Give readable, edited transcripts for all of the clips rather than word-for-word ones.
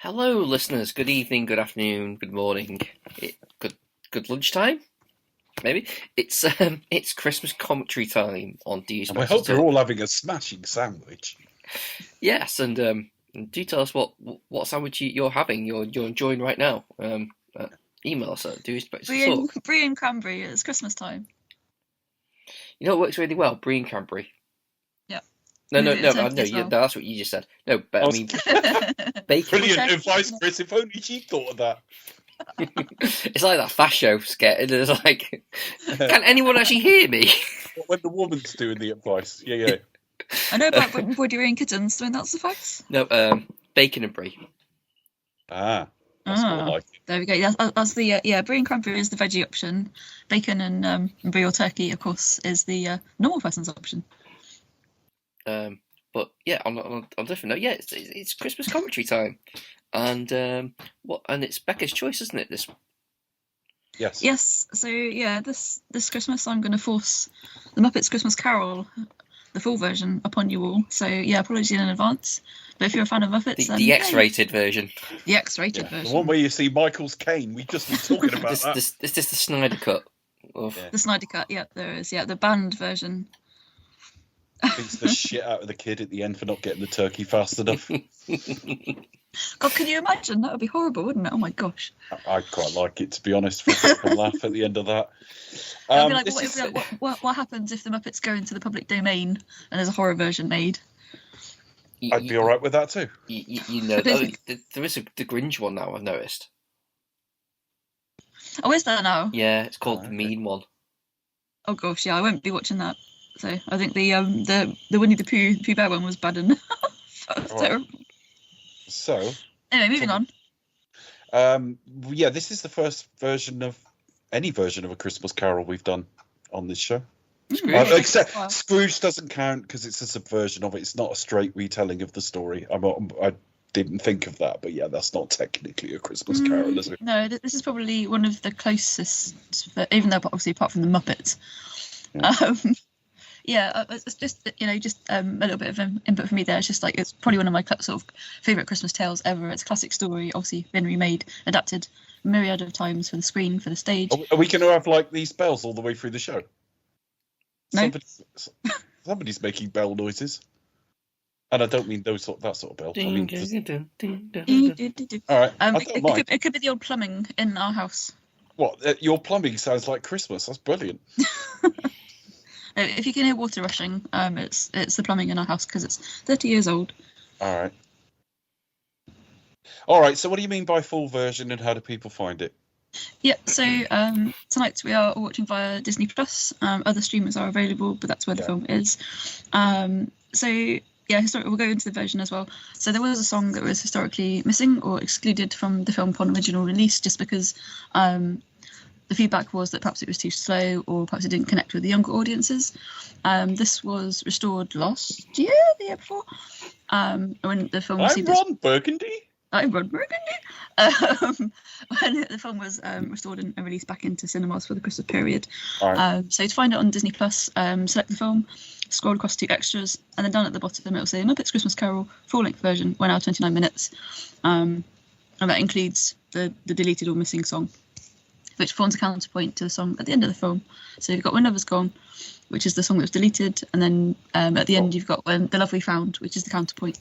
Hello, listeners. Good evening, good afternoon, good morning, good lunchtime. Maybe it's Christmas commentary time on And I hope you're all having a smashing sandwich. Yes, and do tell us what sandwich you're having. You're enjoying right now. Email us at DYEUTT. Brie and cranberry. It's Christmas time. You know what works really well? Brie and cranberry. Yeah. No, Well. that's what you just said. No, but I mean, bacon. Brilliant advice, Chris. If only she thought of that. It's like that fast show skit. And it's like, can anyone actually hear me? When the woman's doing the advice. Yeah. I know about Woody and kittens. Don't that suffice? No, bacon and brie. That's more like it. There we go. Yeah, that's the brie and cranberry is the veggie option. Bacon and brie or turkey, of course, is the normal person's option. But yeah, on a different note, yeah, it's Christmas commentary time, and and it's Becca's choice, isn't it? This. Yes. Yes. So yeah, this Christmas I'm going to force the Muppets Christmas Carol, the full version, upon you all. So yeah, apologies in advance. But if you're a fan of Muppets, the X-rated version. The X-rated version. The one where you see Michael Caine. We've just been talking about that. This is the Snyder cut. The Snyder cut. Yeah, there is. Yeah, the banned version. Beats the shit out of the kid at the end for not getting the turkey fast enough. God, can you imagine? That would be horrible, wouldn't it? Oh my gosh. I quite like it, to be honest, for a laugh at the end of that. What happens if the Muppets go into the public domain and there's a horror version made? I'd be all right with that too. You know, there is the Grinch one now, I've noticed. Oh, is there now? Yeah, it's called The Mean One. Oh gosh, yeah, I won't be watching that. So I think the Winnie the Pooh Bear one was bad enough. That was terrible. So anyway, moving on. Yeah, this is the first version of any version of A Christmas Carol we've done on this show. Except Scrooge doesn't count because it's a subversion of it. It's not a straight retelling of the story. I didn't think of that, but yeah, that's not technically A Christmas Carol, is it? No, this is probably one of the closest, even though obviously apart from the Muppets. Yeah. It's just a little bit of input for me there. It's just like it's probably one of my sort of favourite Christmas tales ever. It's a classic story, obviously been remade, adapted a myriad of times for the screen, for the stage. Are we going to have like these bells all the way through the show? No. Somebody's making bell noises, and I don't mean that sort of bell. I mean, all right. It could be the old plumbing in our house. What? Your plumbing sounds like Christmas. That's brilliant. If you can hear water rushing, it's the plumbing in our house because it's 30 years old. All right. So what do you mean by full version, and how do people find it? Yeah, so tonight we are watching via Disney Plus. Other streamers are available, but that's where the film is. So yeah, we'll go into the version as well. So there was a song that was historically missing or excluded from the film upon original release, just because the feedback was that perhaps it was too slow or perhaps it didn't connect with the younger audiences. This was restored last year, the year before, when the film received Ron Burgundy. I'm Ron Burgundy. When the film was restored and released back into cinemas for the Christmas period. Right. So to find it on Disney Plus, select the film, scroll across to extras, and then down at the bottom it'll say Muppets Christmas Carol full-length version, 1 hour 29 minutes, and that includes the deleted or missing song, which forms a counterpoint to the song at the end of the film. So you've got When Love Is Gone, which is the song that was deleted, and then at the end you've got When the Love We Found, which is the counterpoint.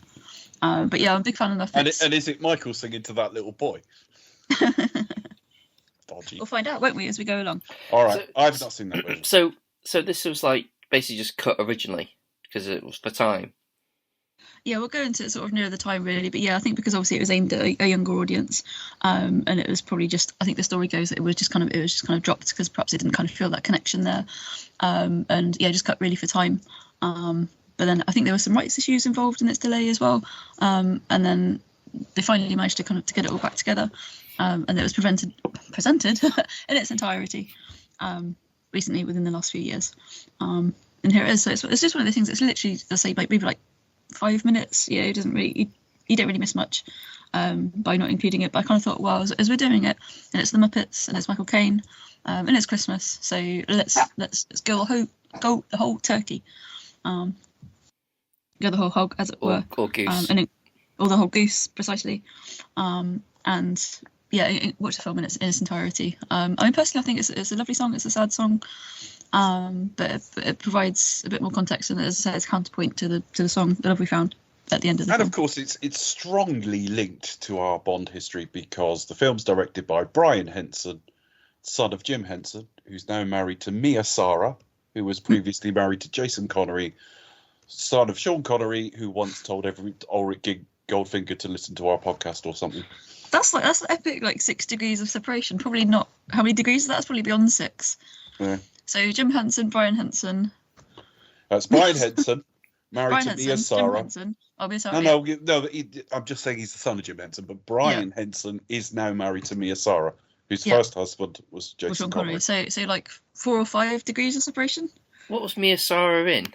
But yeah, I'm a big fan of Muppets. And is it Michael singing to that little boy? Dodgy. We'll find out, won't we, as we go along? All right, I've not seen that version. So this was like basically just cut originally because it was for time. Yeah, we'll go into it sort of near the time really, but yeah, I think because obviously it was aimed at a younger audience, and it was probably just, I think the story goes that it was just kind of dropped because perhaps it didn't kind of feel that connection there, and yeah, just cut really for time. But then I think there were some rights issues involved in its delay as well, and then they finally managed to to get it all back together, and it was presented in its entirety recently within the last few years, and here it is. So it's just one of the things. It's literally, let's say, like maybe like 5 minutes. Yeah, it doesn't really. You don't really miss much by not including it. But I kind of thought, well, as we're doing it, and it's the Muppets, and it's Michael Caine, and it's Christmas, so let's go the whole turkey. Go the whole hog, as it were. Or goose. or the whole goose precisely. And yeah, watch the film in its entirety. I mean, personally, I think it's a lovely song. It's a sad song, but it provides a bit more context, and as I said, it's counterpoint to the song, The Love We Found, at the end of the film. And of course, it's strongly linked to our Bond history because the film's directed by Brian Henson, son of Jim Henson, who's now married to Mia Sara, who was previously married to Jason Connery, son of Sean Connery, who once told every Ulrich Goldfinger to listen to our podcast or something. That's epic, like 6 degrees of separation. Probably not. How many degrees is that? That's probably beyond 6. Yeah. So Jim Henson, Brian Henson. That's Brian Henson, married Brian to Henson, Mia Jim Sara. Henson. Oh, Mia Sara. No. I'm just saying he's the son of Jim Henson, but Brian Henson is now married to Mia Sara, whose first husband was Jason Connery. So like 4 or 5 degrees of separation. What was Mia Sara in?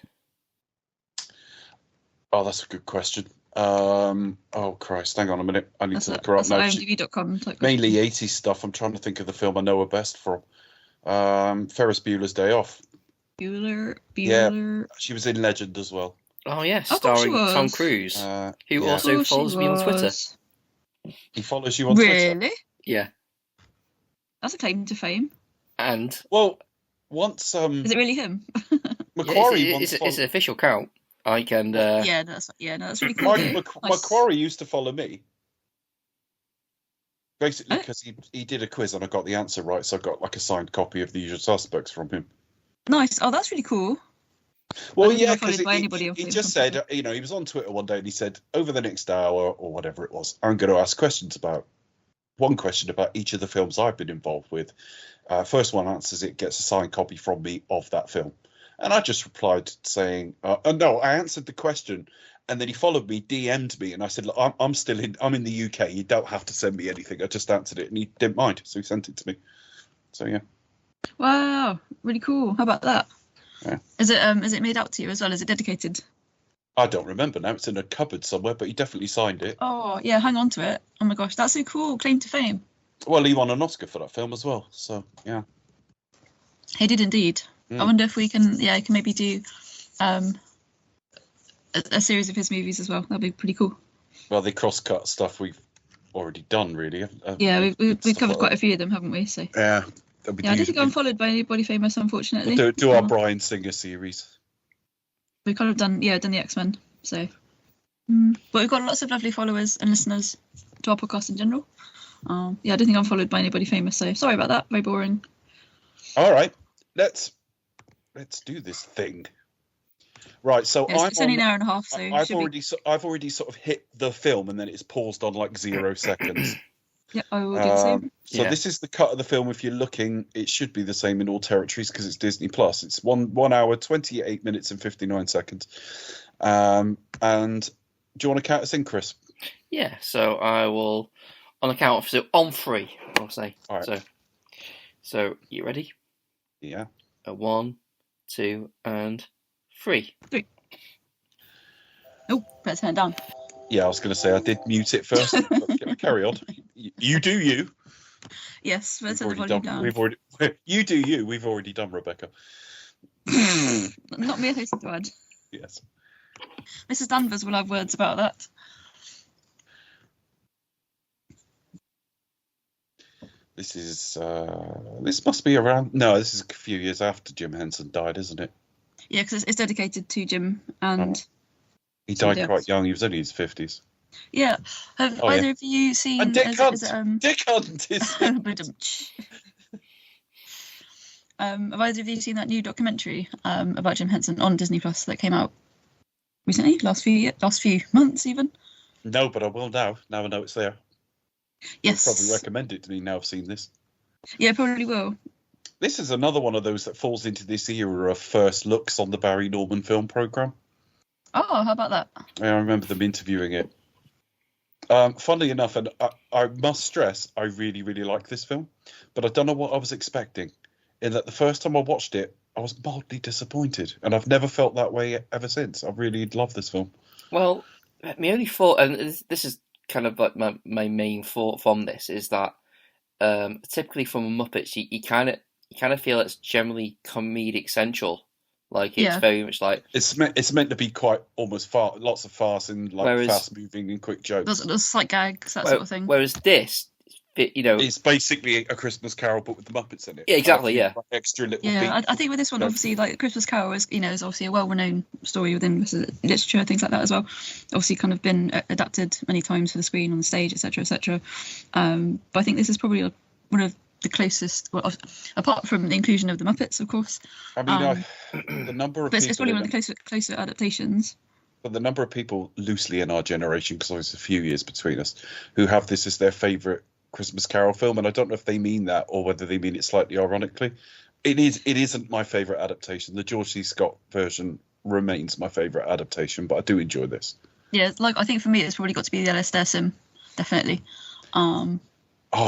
Oh, that's a good question. Oh Christ, hang on a minute. I need to look her up now. IMDb.com. Mainly 80s stuff. I'm trying to think of the film I know her best from. Ferris Bueller's Day Off. Bueller. Yeah, she was in Legend as well. Oh yes, I thought she starring was. Tom Cruise, who yeah. also follows me on Twitter. He follows you on Twitter? Really? Yeah. That's a claim to fame. And well, once is it really him? Macquarie it's an official count. I can. That's really cool. Macquarie used to follow me. Basically, because he did a quiz and I got the answer right, so I got like a signed copy of The Usual Suspects from him. Nice. Oh, that's really cool. Well, yeah, because he just said, he was on Twitter one day and he said, over the next hour or whatever it was, I'm going to ask one question about each of the films I've been involved with. First one answers it, gets a signed copy from me of that film. And I just replied saying, no, I answered the question. And then he followed me, DM'd me, and I said, look, I'm in the UK. You don't have to send me anything. I just answered it, and he didn't mind, so he sent it to me. So yeah. Wow, really cool. How about that? Yeah. Is it made out to you as well? Is it dedicated? I don't remember now. It's in a cupboard somewhere, but he definitely signed it. Oh yeah, hang on to it. Oh my gosh, that's so cool. Claim to fame. Well, he won an Oscar for that film as well. So yeah. He did indeed. I wonder if we can maybe do a series of his movies as well. That'd be pretty cool. Well, the cross-cut stuff we've already done, really. We've covered quite a few of them, haven't we? So yeah. I don't think I'm followed by anybody famous, unfortunately. We'll do our Bryan Singer series. We've kind of done the X-Men. So, but we've got lots of lovely followers and listeners to our podcast in general. I don't think I'm followed by anybody famous. So sorry about that. Very boring. All right, let's do this thing. Right, so it's only an hour and a half. So I've already sort of hit the film, and then it's paused on like 0 seconds. Yeah, I will do the same. So this is the cut of the film. If you're looking, it should be the same in all territories because it's Disney Plus. It's 1 hour, 28 minutes and 59 seconds. And do you want to count us in, Chris? Yeah. So I will, on the count of on 3, I'll say. All right. So you ready? Yeah. 1, 2, and 3. 3. Oh, better turn it down. Yeah, I was going to say I did mute it first. Carry on. You do you. Yes, let's turn the volume down. You do you. We've already done, Rebecca. Not me, I to add. Yes. Mrs. Danvers will have words about that. This must be around. No, this is a few years after Jim Henson died, isn't it? Yeah, because it's dedicated to Jim and. He died quite young. He was only in his 50s. Yeah. Have either of you seen? And Dick Hunt. Dick Hunt is. Have either of you seen that new documentary about Jim Henson on Disney Plus that came out recently? Last few months, even. No, but I will now. Now I know it's there. Yes. You'll probably recommend it to me now I've seen this. Yeah, probably will. This is another one of those that falls into this era of first looks on the Barry Norman film programme. Oh, how about that? I remember them interviewing it. Funnily enough, and I must stress, I really, really like this film, but I don't know what I was expecting. In that the first time I watched it, I was mildly disappointed, and I've never felt that way ever since. I really love this film. Well, my only thought, and this is kind of like my main thought from this, is that typically from Muppets, you kind of feel it's generally comedic central Like it's very much like it's meant to be quite almost lots of farce and like fast moving and quick jokes. There's like gags, that sort of thing. Whereas this, it's basically A Christmas Carol but with the Muppets in it. Yeah, exactly. Yeah, like extra little. Yeah, I think with this one, obviously, like Christmas Carol is obviously a well-renowned story within literature, things like that as well. Obviously, kind of been adapted many times for the screen, on the stage, etc., etc. But I think this is probably one of the closest, well, apart from the inclusion of the Muppets, of course. I mean, the number of but people it's probably one of the closer adaptations. But the number of people loosely in our generation, because there's a few years between us, who have this as their favourite Christmas Carol film, and I don't know if they mean that or whether they mean it slightly ironically. It isn't my favourite adaptation. The George C. Scott version remains my favourite adaptation, but I do enjoy this. Yeah, like I think for me, it's probably got to be the Alistair Sim, definitely.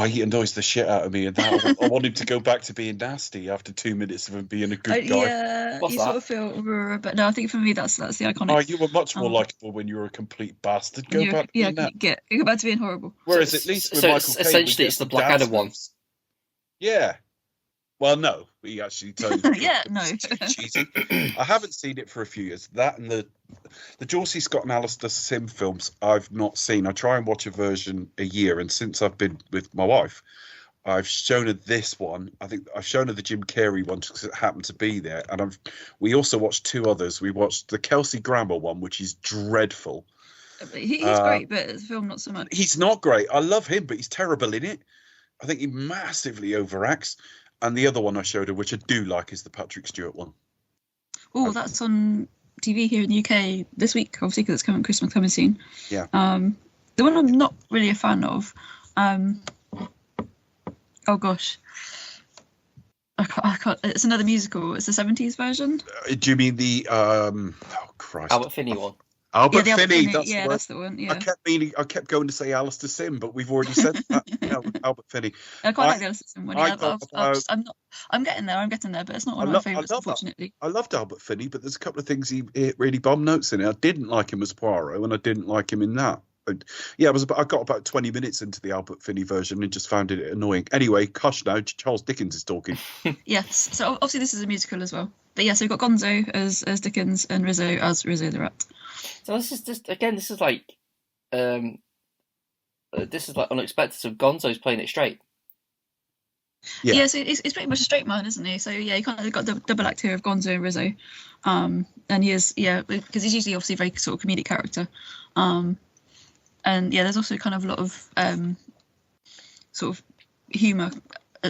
He annoys the shit out of me, and I want him to go back to being nasty after 2 minutes of him being a good guy. Yeah, sort of feel, but no, I think for me that's the iconic. Oh, you were much more likable when you were a complete bastard. Go back to being that. Go back to being horrible. Whereas at least with Michael Caine, essentially it's the Blackadder one. Yeah. Well, no, he actually told me. Yeah, no. Cheesy. I haven't seen it for a few years. That and the George C. Scott and Alistair Sim films I've not seen. I try and watch a version a year, and since I've been with my wife, I've shown her this one. I think I've shown her the Jim Carrey one because it happened to be there, and we also watched two others. We watched the Kelsey Grammer one, which is dreadful. He's great, but the film not so much. He's not great. I love him, but he's terrible in it. I think he massively overacts. And the other one I showed her, which I do like, is the Patrick Stewart one. Oh, that's on TV here in the UK this week, obviously, because it's Christmas coming soon. Yeah. The one I'm not really a fan of. Oh gosh, I can't. It's another musical. It's the 70s version. Do you mean the Christ, Albert Finney one? Albert Finney. That's the one. Yeah. I kept going to say Alistair Sim, but we've already said that. Albert Finney. I quite like the Alistair Sim one. I'm getting there. But it's not one of my favourites, unfortunately. I loved Albert Finney, but there's a couple of things he really bomb notes in it. I didn't like him as Poirot, and I didn't like him in that. I got about 20 minutes into the Albert Finney version and just found it annoying. Anyway, hush now. Charles Dickens is talking. Yes. So obviously this is a musical as well. But yeah, so we've got Gonzo as Dickens and Rizzo as Rizzo the Rat. So this is just this is like unexpected. So Gonzo's playing it straight. Yeah, so it's pretty much a straight man, isn't he? So yeah, you kind of got the double act here of Gonzo and Rizzo, and he is because he's usually obviously a very sort of comedic character, and yeah, there's also kind of a lot of sort of humour,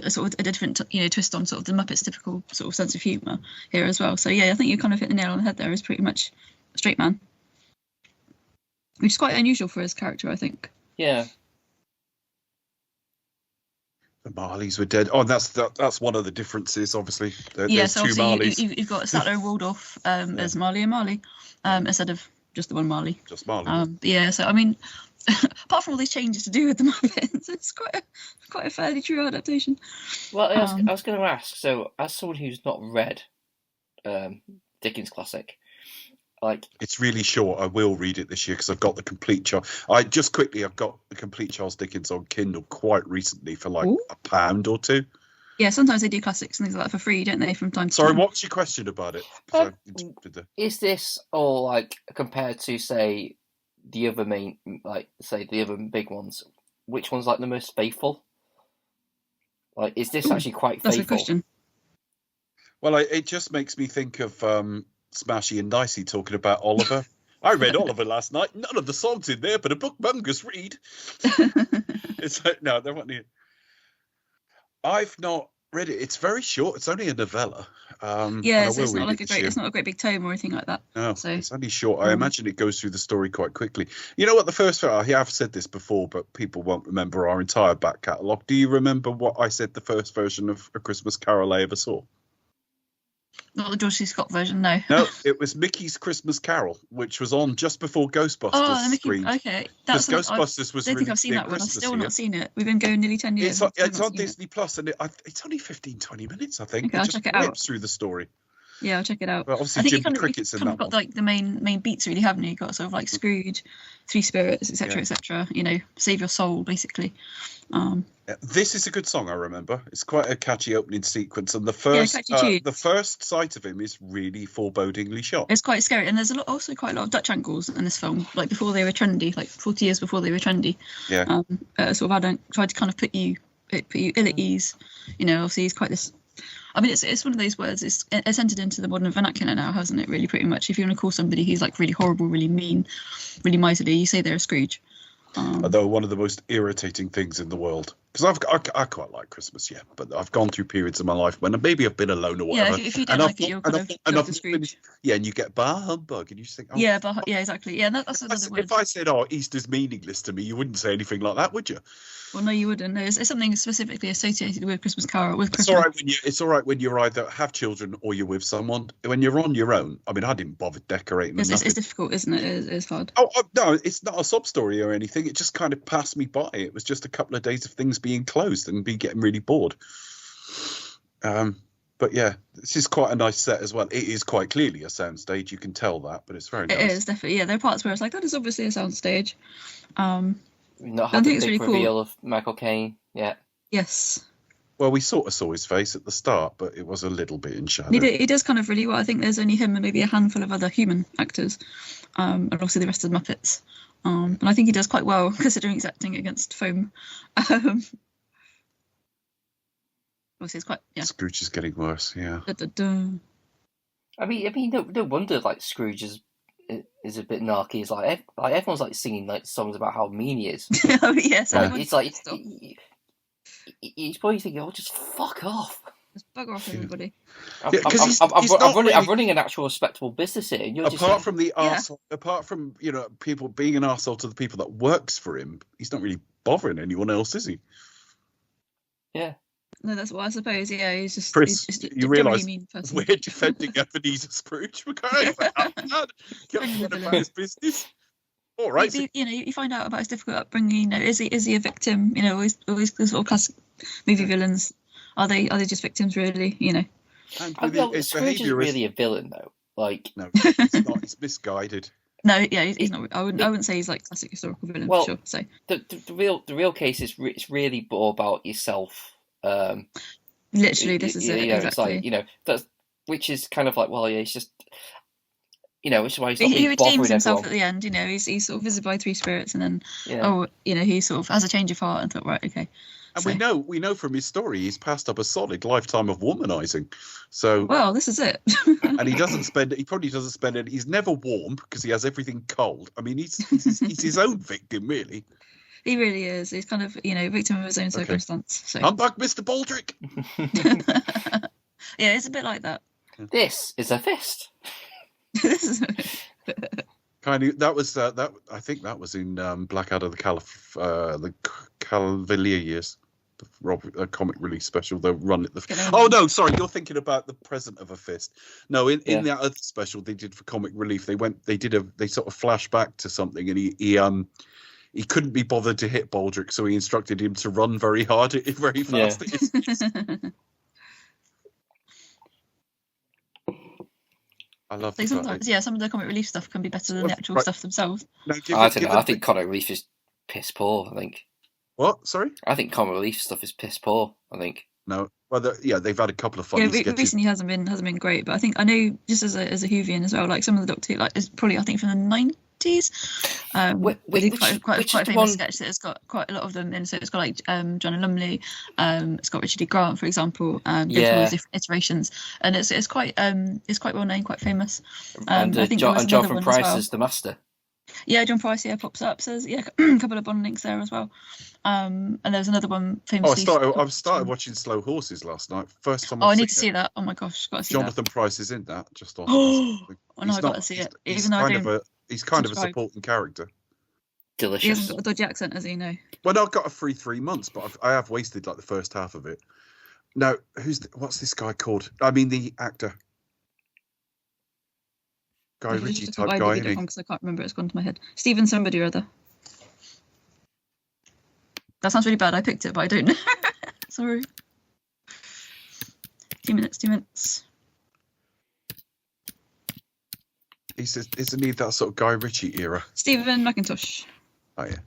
sort of a different twist on sort of the Muppets' typical sort of sense of humour here as well. So yeah, I think you kind of hit the nail on the head there. Is pretty much a straight man, which is quite unusual for his character, I think. Yeah. The Marleys were dead. Oh, that's one of the differences, obviously. So two Marleys. You've got Statler and Waldorf as Marley and Marley, instead of just the one Marley. Just Marley. So I mean, apart from all these changes to do with the Muppets, it's quite a fairly true adaptation. Well, I was going to ask. So, as someone who's not read Dickens classic, it's really short. I will read it this year because I've got the complete I've got the complete Charles Dickens on Kindle quite recently for £1 or £2. Yeah, sometimes they do classics and things like that for free, don't they? From time to time. Sorry, what's your question about it? Is this all compared to say the other main, the other big ones? Which one's the most faithful? Is this actually quite faithful? That's a question. Well, it just makes me think of Smashy and Dicey talking about Oliver. I read Oliver last night. None of the songs in there, but a bookmongers read. It's no, they're not near. I've not read it. It's very short. It's only a novella. So it's not it's not a great big tome or anything like that. No, so it's only short. I imagine it goes through the story quite quickly. You know what? I have said this before, but people won't remember our entire back catalogue. Do you remember what I said the first version of A Christmas Carol I ever saw? Not the George C. Scott version, no. No, it was Mickey's Christmas Carol, which was on just before Ghostbusters. Oh, the Mickey. Okay, because Ghostbusters was. I don't think I've seen that one. I've still not seen it. We've been going nearly 10 years. It's on Disney Plus, and it's only 15-20 minutes, I think. Okay, I'll check it out. Through the story. Yeah, I'll check it out. But obviously, Jim Cricket's in that got one. like the main beats, really, haven't you? Got sort of like Scrooge, Three Spirits, etc., etc. You know, save your soul, basically. This is a good song, I remember. It's quite a catchy opening sequence, and the first sight of him is really forebodingly shot. It's quite scary, and there's also quite a lot of Dutch angles in this film, like before they were trendy, like 40 years before they were trendy. Yeah. Sort of, I don't try to kind of put you ill at ease. You know, obviously he's quite this. I mean, it's one of those words. It's entered into the modern vernacular now, hasn't it? Really, pretty much. If you want to call somebody who's like really horrible, really mean, really miserly, you say they're a Scrooge. Although one of the most irritating things in the world, because I quite like Christmas, but I've gone through periods in my life when maybe I've been alone or whatever. Yeah, if you don't like it, you're kind of the Scrooge. Yeah, and you get bah humbug, and you just think, yeah, exactly. Yeah, that's another word. If I said, Easter's meaningless to me, you wouldn't say anything like that, would you? Well, no, you wouldn't. No, it's something specifically associated with Christmas Carol. With Christmas. It's all right when you either have children or you're with someone. When you're on your own, I mean, I didn't bother decorating. It's difficult, isn't it? It's hard. No, it's not a sob story or anything. It just kind of passed me by. It was just a couple of days of things being closed and be getting really bored. But yeah, this is quite a nice set as well. It is quite clearly a soundstage. You can tell that, but it's very nice. It is definitely. Yeah, there are parts where it's like, that is obviously a soundstage. We've not had the big reveal of Michael Caine yet. Yes. Well, we sort of saw his face at the start, but it was a little bit in shadow. He does kind of really well. I think there's only him and maybe a handful of other human actors, and also the rest of the Muppets. And I think he does quite well considering he's acting against foam. Obviously, it's quite. Yeah. Scrooge is getting worse. Yeah. I mean, no wonder like Scrooge is a bit narky. It's like everyone's like singing like songs about how mean he is. Oh yes, it's like he's probably thinking, just fuck off. Just bugger off, everybody. I'm running an actual respectable business here. And you're apart from people being an arsehole to the people that works for him, he's not really bothering anyone else, is he? Yeah. No, that's what I suppose. Yeah, he's just. Chris, he's just you realise we're defending Ebenezer Scrooge. We're going about his business. All right. You find out about his difficult upbringing. Is he a victim? Always the sort of classic movie villains. Are they just victims, really? Scrooge is really a villain, though. Like, no, he's not. He's misguided. No, yeah, he's not. I wouldn't say he's like classic historical villain. Well, for sure. So the real case is it's really more about yourself. Literally, this is it. Exactly. It's like that's which is kind of like, well, yeah, it's just which is why he's not he redeems himself everyone. at the end. He's sort of visited by three spirits, and then he sort of has a change of heart and thought, right, okay. And we know from his story he's passed up a solid lifetime of womanizing. So well, this is it. And he probably doesn't spend it. He's never warm because he has everything cold. I mean, he's his own victim, really. He really is. He's kind of, victim of his own circumstance. So. I'm back, Mr. Baldrick. Yeah, it's a bit like that. This is a fist. Kind of. That was that. I think that was in Blackadder, the Cavalier years, the comic release special. The run at the. Oh no, sorry, you're thinking about the present of a fist. No, in that other special they did for comic relief, they sort of flash back to something, and he couldn't be bothered to hit Baldrick, so he instructed him to run very hard, very fast. Yeah. I love like sometimes, some of the comic relief stuff can be better than the actual stuff themselves. No, I think comic relief is piss poor. I think. What? Sorry? I think comic relief stuff is piss poor. I think. No, well, they've had a couple of funny sketches. Recently hasn't been great, but I know just as a Whovian as well, like some of the Doctor Who, like is probably I think from the 90s. Quite a famous sketch that has got quite a lot of them in. So it's got like John and Lumley, it's got Richard E. Grant, for example, all these different iterations, and it's quite well known, quite famous. And I think Jonathan Pryce is the master. Yeah, John Pryce pops up. So a couple of Bond links there as well. And there's another one famously. I started watching Slow Horses last night. First time. I need to see that. Oh my gosh, got to see Jonathan Pryce is in that. Just on. I got to see it. Even though he's kind of a supporting character. Delicious. He hasn't got a dodgy accent, has he? No. Well, I've got a free 3 months, but I have wasted like the first half of it. Now, what's this guy called? I mean, the actor. Guy Ritchie type guy, isn't he? Because I can't remember, it's gone to my head. Stephen somebody or other. That sounds really bad. I picked it, but I don't know. Sorry. 2 minutes. Isn't he that sort of Guy Ritchie era? Stephen McIntosh. Oh yeah.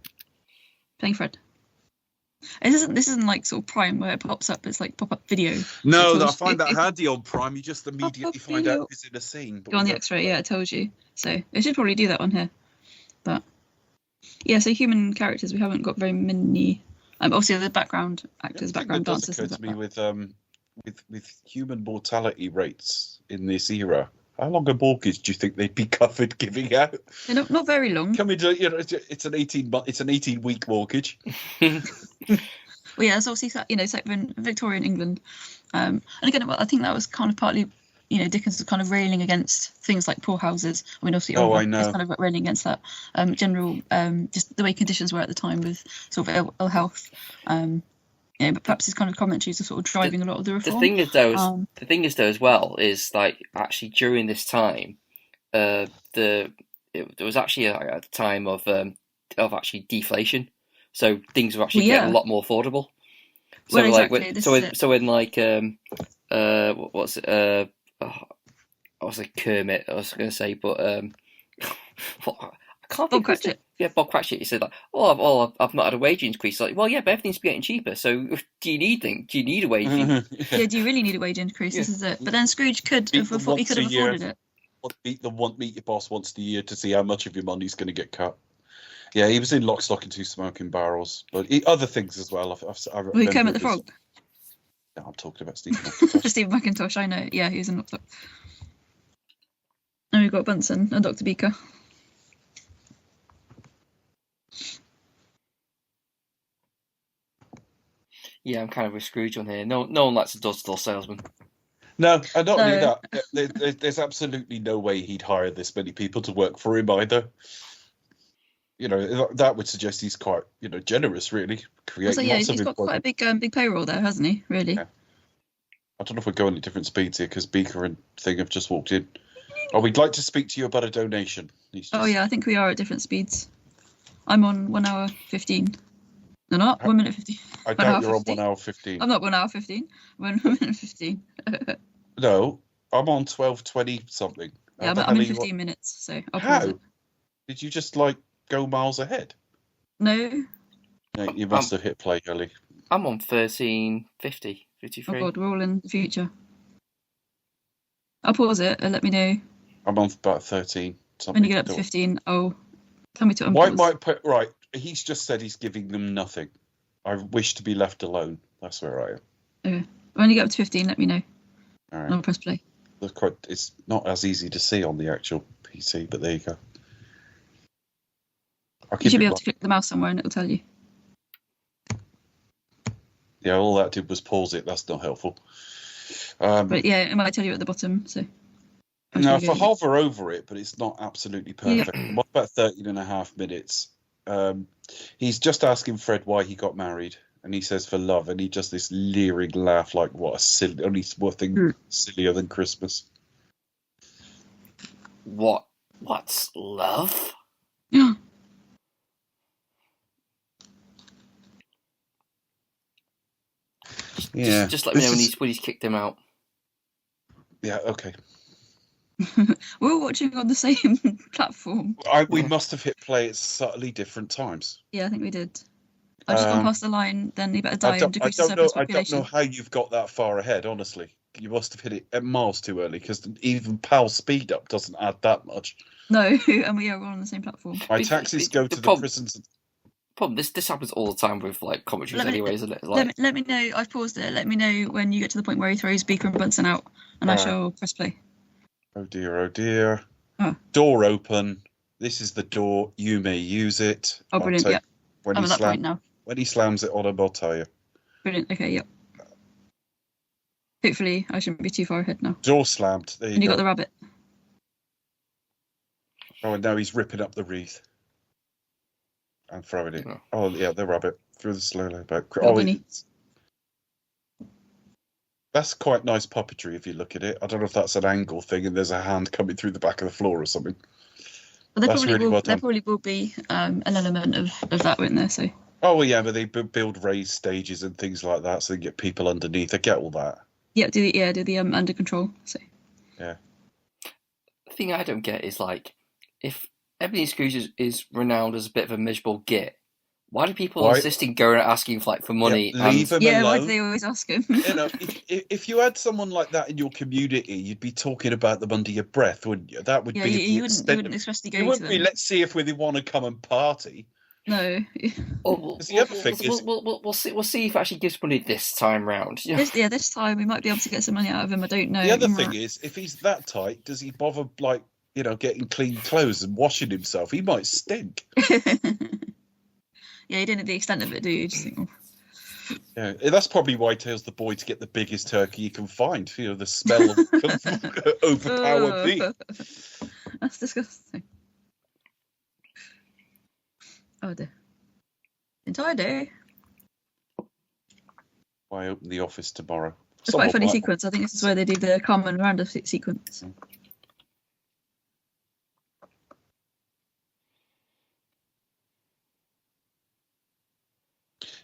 Playing Fred. This isn't like sort of Prime where it pops up. It's like pop-up video. No, I find that handy on Prime. You just immediately find out who's in a scene. Go on the X-ray, yeah, it tells you. So it should probably do that on here. But yeah, so human characters, we haven't got very many. Obviously, the background actors, background dancers. It does occur to me with human mortality rates in this era. How long a mortgage do you think they'd be covered giving out? Not very long. Can we do? It's an 18-week mortgage. Well, yeah, it's obviously set in Victorian England, and again, I think that was kind of partly, Dickens was kind of railing against things like poorhouses. I mean, obviously, I know. It's kind of railing against that general, just the way conditions were at the time with sort of ill health. But perhaps his kind of commentaries are sort of driving a lot of the reform. The thing is though, as well, is like actually during this time, there was actually a time of actually deflation, so things were actually getting a lot more affordable. So well, exactly. What's it? I was like Kermit. I was going to say, but I can't think of it. Yeah, Bob Cratchit. He said like, I've not had a wage increase. Like, well, yeah, but everything's getting cheaper. So, do you need a wage increase? Yeah, do you really need a wage increase? Yeah. This is it. But then Scrooge could have afforded it. Meet your boss once a year to see how much of your money's going to get cut. Yeah, he was in Lock, Stock and Two Smoking Barrels, but other things as well. He came at the Frog. No, I'm talking about Stephen McIntosh. Stephen McIntosh, I know. Yeah, he was in Lock, Stock. And we've got Bunsen and Dr. Becca. Yeah, I'm kind of with Scrooge on here. No one likes a door-to-door salesman. No, and not only that, there's absolutely no way he'd hire this many people to work for him either. That would suggest he's quite, generous, really. He's got quite a big payroll there, hasn't he? Really. Yeah. I don't know if we're going at different speeds here because Beaker and Thing have just walked in. Oh, we'd like to speak to you about a donation. Oh yeah, I think we are at different speeds. I'm on 1 hour 15. No, not 1 minute 15. I doubt you're on 1 hour 15. I'm not 1 hour 15. I'm 1 minute 15. No, I'm on 12:20 something. Yeah, I'm in 15 minutes, so I'll pause it. Did you just go miles ahead? No. No, you must have hit play, Ellie. I'm on 13:50, 53. Oh God, we're all in the future. I'll pause it and let me know. I'm on about 13 something. When you get up to 15, tell me to unpause. Right, he's just said he's giving them nothing. I wish to be left alone. That's where I am. Okay. When you get up to 15, let me know. All right. I'll press play. It's not as easy to see on the actual PC, but there you go. You should be able to click the mouse somewhere and it'll tell you. Yeah, all that did was pause it. That's not helpful. But yeah, it might tell you at the bottom. So. No, if I hover over it, but it's not absolutely perfect. Yeah. What about 13.5 minutes? He's just asking Fred why he got married, and he says for love, and he just this leering laugh like, what a silly, only small thing sillier than Christmas. What's love? Yeah. Just let me know when he's kicked him out. Yeah, okay. We're all watching on the same platform. We must have hit play at subtly different times. Yeah, I think we did. I've just gone past the line, then you better die and decrease the surface population. I don't know how you've got that far ahead, honestly. You must have hit it at miles too early, because even PAL speed up doesn't add that much. No, and we're all on the same platform. My taxis go to the prisons. Problem, this happens all the time with like commentaries anyway, isn't it? Let me know, I've paused it, let me know when you get to the point where he throws Beaker and Bunsen out, and I shall press play. Oh dear. Oh. Door open. This is the door. You may use it. Oh, brilliant, yeah. I'm at that point now. When he slams it on him, I'll tell you. Brilliant, okay, yep. Hopefully, I shouldn't be too far ahead now. Door slammed. There you go. And you got the rabbit. Oh, and now he's ripping up the wreath. And throwing it. Oh, yeah, the rabbit. Through the slow back. That's quite nice puppetry if you look at it. I don't know if that's an angle thing and there's a hand coming through the back of the floor or something. Well, there probably will be an element of that, won't there? So. Oh, well, yeah, but they build raised stages and things like that so they get people underneath. I get all that. Yeah, do the under control. So. Yeah. thing I don't get is like, if Ebenezer Scrooge is renowned as a bit of a miserable git, why do people insist in going and asking for money? Yeah, leave him alone. Why do they always ask him? If you had someone like that in your community, you'd be talking about them under your breath, wouldn't you? That would be. You wouldn't especially go. You wouldn't be. Let's see if they want to come and party. No. The other thing is, we'll see if it actually gives money this time round. This time we might be able to get some money out of him. I don't know. The other thing is, if he's that tight, does he bother getting clean clothes and washing himself? He might stink. Yeah, you don't know the extent of it, do you? Just think, Yeah, that's probably why he tells the boy to get the biggest turkey he can find. The smell of overpowered meat. That's disgusting. Oh dear. Entire day. Why open the office tomorrow? It's quite a funny sequence. I think this is where they do the Carmen Miranda sequence.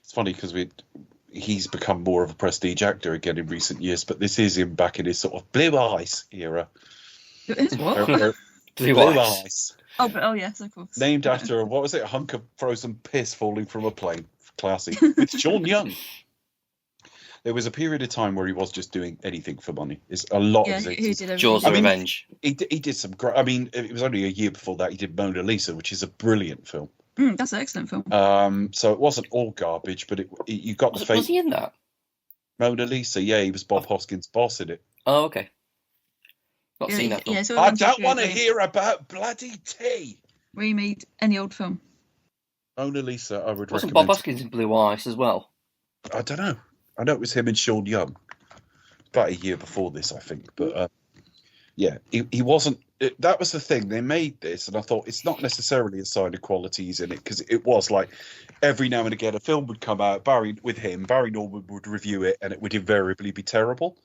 It's funny because he's become more of a prestige actor again in recent years, but this is him back in his sort of Blue Eyes era. It is what? Blue Eyes. Oh yes, of course. Named after what was it? A hunk of frozen piss falling from a plane. Classy. With Sean Young. There was a period of time where he was just doing anything for money. It's a lot of things. Jaws of Revenge. He did some great. I mean, it was only a year before that he did Mona Lisa, which is a brilliant film. That's an excellent film. So it wasn't all garbage, but you got the. Was he in that? Mona Lisa, yeah, he was Bob Hoskins' boss in it. Oh, okay. Not seen that film. Yeah, so I don't want to hear about bloody tea. Remade any old film. Mona Lisa, I would Wasn't recommend. Bob Hoskins in Blue Eyes as well? I don't know. I know it was him and Sean Young. About a year before this, I think. But yeah, he wasn't. That was the thing. They made this, and I thought it's not necessarily a sign of quality he's in it, because it was like every now and again a film would come out. Barry Norman would review it, and it would invariably be terrible.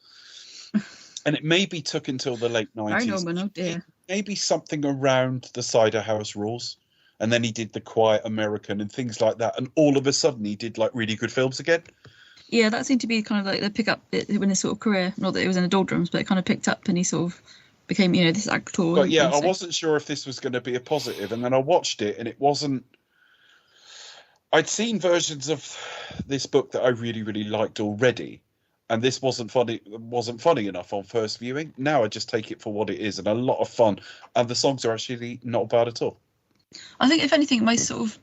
And it maybe took until the late 90s. Barry Norman, oh dear. Maybe something around the Cider House Rules. And then he did The Quiet American and things like that. And all of a sudden he did like really good films again. Yeah, that seemed to be kind of like the pick up when his sort of career, not that it was in the doldrums, but it kind of picked up and he sort of became, this actor. But yeah, I wasn't sure if this was going to be a positive. And then I watched it and it wasn't. I'd seen versions of this book that I really, really liked already. And this wasn't funny enough on first viewing. Now I just take it for what it is, and a lot of fun. And the songs are actually not bad at all. I think, if anything, my sort of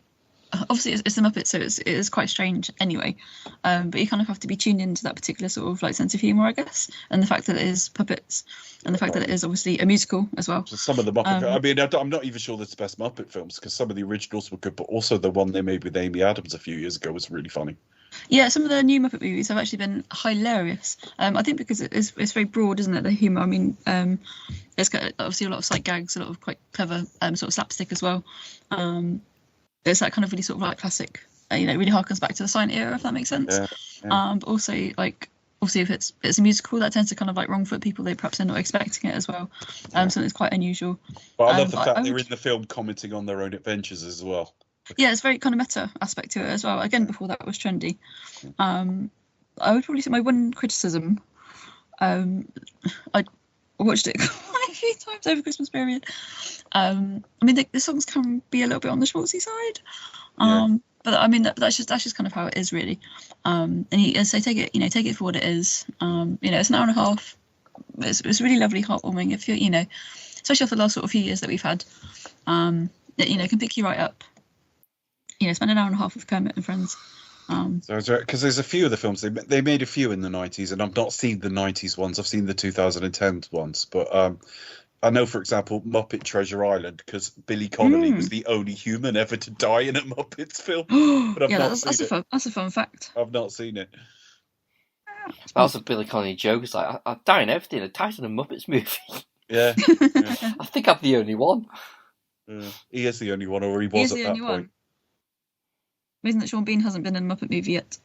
obviously it's the Muppets, so it is quite strange anyway. But you kind of have to be tuned into that particular sort of like sense of humour, I guess, and the fact that it is puppets, and the fact that it is obviously a musical as well. So some of the Muppet, I mean, I'm not even sure that's the best Muppet films, because some of the originals were good, but also the one they made with Amy Adams a few years ago was really funny. Yeah, some of the new Muppet movies have actually been hilarious. I think because it's very broad, isn't it, the humour? I mean, there's got obviously a lot of sight gags, a lot of quite clever sort of slapstick as well. It's that kind of really sort of like classic, really harkens back to the silent era, if that makes sense. Yeah. But also, like, obviously if it's a musical, that tends to kind of like wrong foot people, they perhaps are not expecting it as well. So it's quite unusual. But I love the fact they're in the film commenting on their own adventures as well. Yeah, it's very kind of meta aspect to it as well. Again, before that was trendy. I would probably say my one criticism, I watched it quite a few times over Christmas period. I mean, the songs can be a little bit on the schmaltzy side. But I mean, that's just kind of how it is, really. And so take it for what it is. It's an hour and a half. It's really lovely, heartwarming. If you especially after the last sort of few years that we've had, it can pick you right up. Spend an hour and a half with Kermit and friends. So because there's a few of the films they made a few in the 90s, and I've not seen the 90s ones. I've seen the 2010 ones, but I know, for example, Muppet Treasure Island, because Billy Connolly was the only human ever to die in a Muppets film. But That's a fun fact. I've not seen it. That was a Billy Connolly joke. It's like, I die in everything. I died in a Muppets movie. Yeah. I think I'm the only one. He is the only one, or he was at that point. Reason that Sean Bean hasn't been in a Muppet movie yet.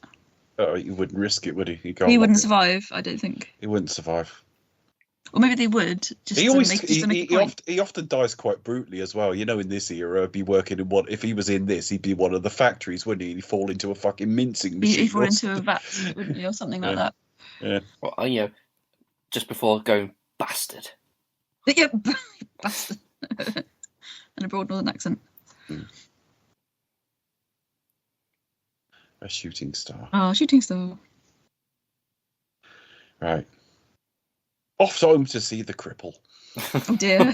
Oh, he wouldn't risk it, would he? He wouldn't survive, I don't think. He wouldn't survive. Or maybe they would. Just to make a point. He often dies quite brutally as well. In this era, he'd be working in if he was in this, he'd be one of the factories, wouldn't he? He'd fall into a fucking mincing machine. He'd fall into a vat, wouldn't he, or something like that. Yeah. Well, just before going bastard, Yep, bastard. And a broad northern accent. A shooting star. Oh, shooting star. Right. Off home to see the cripple. Oh dear.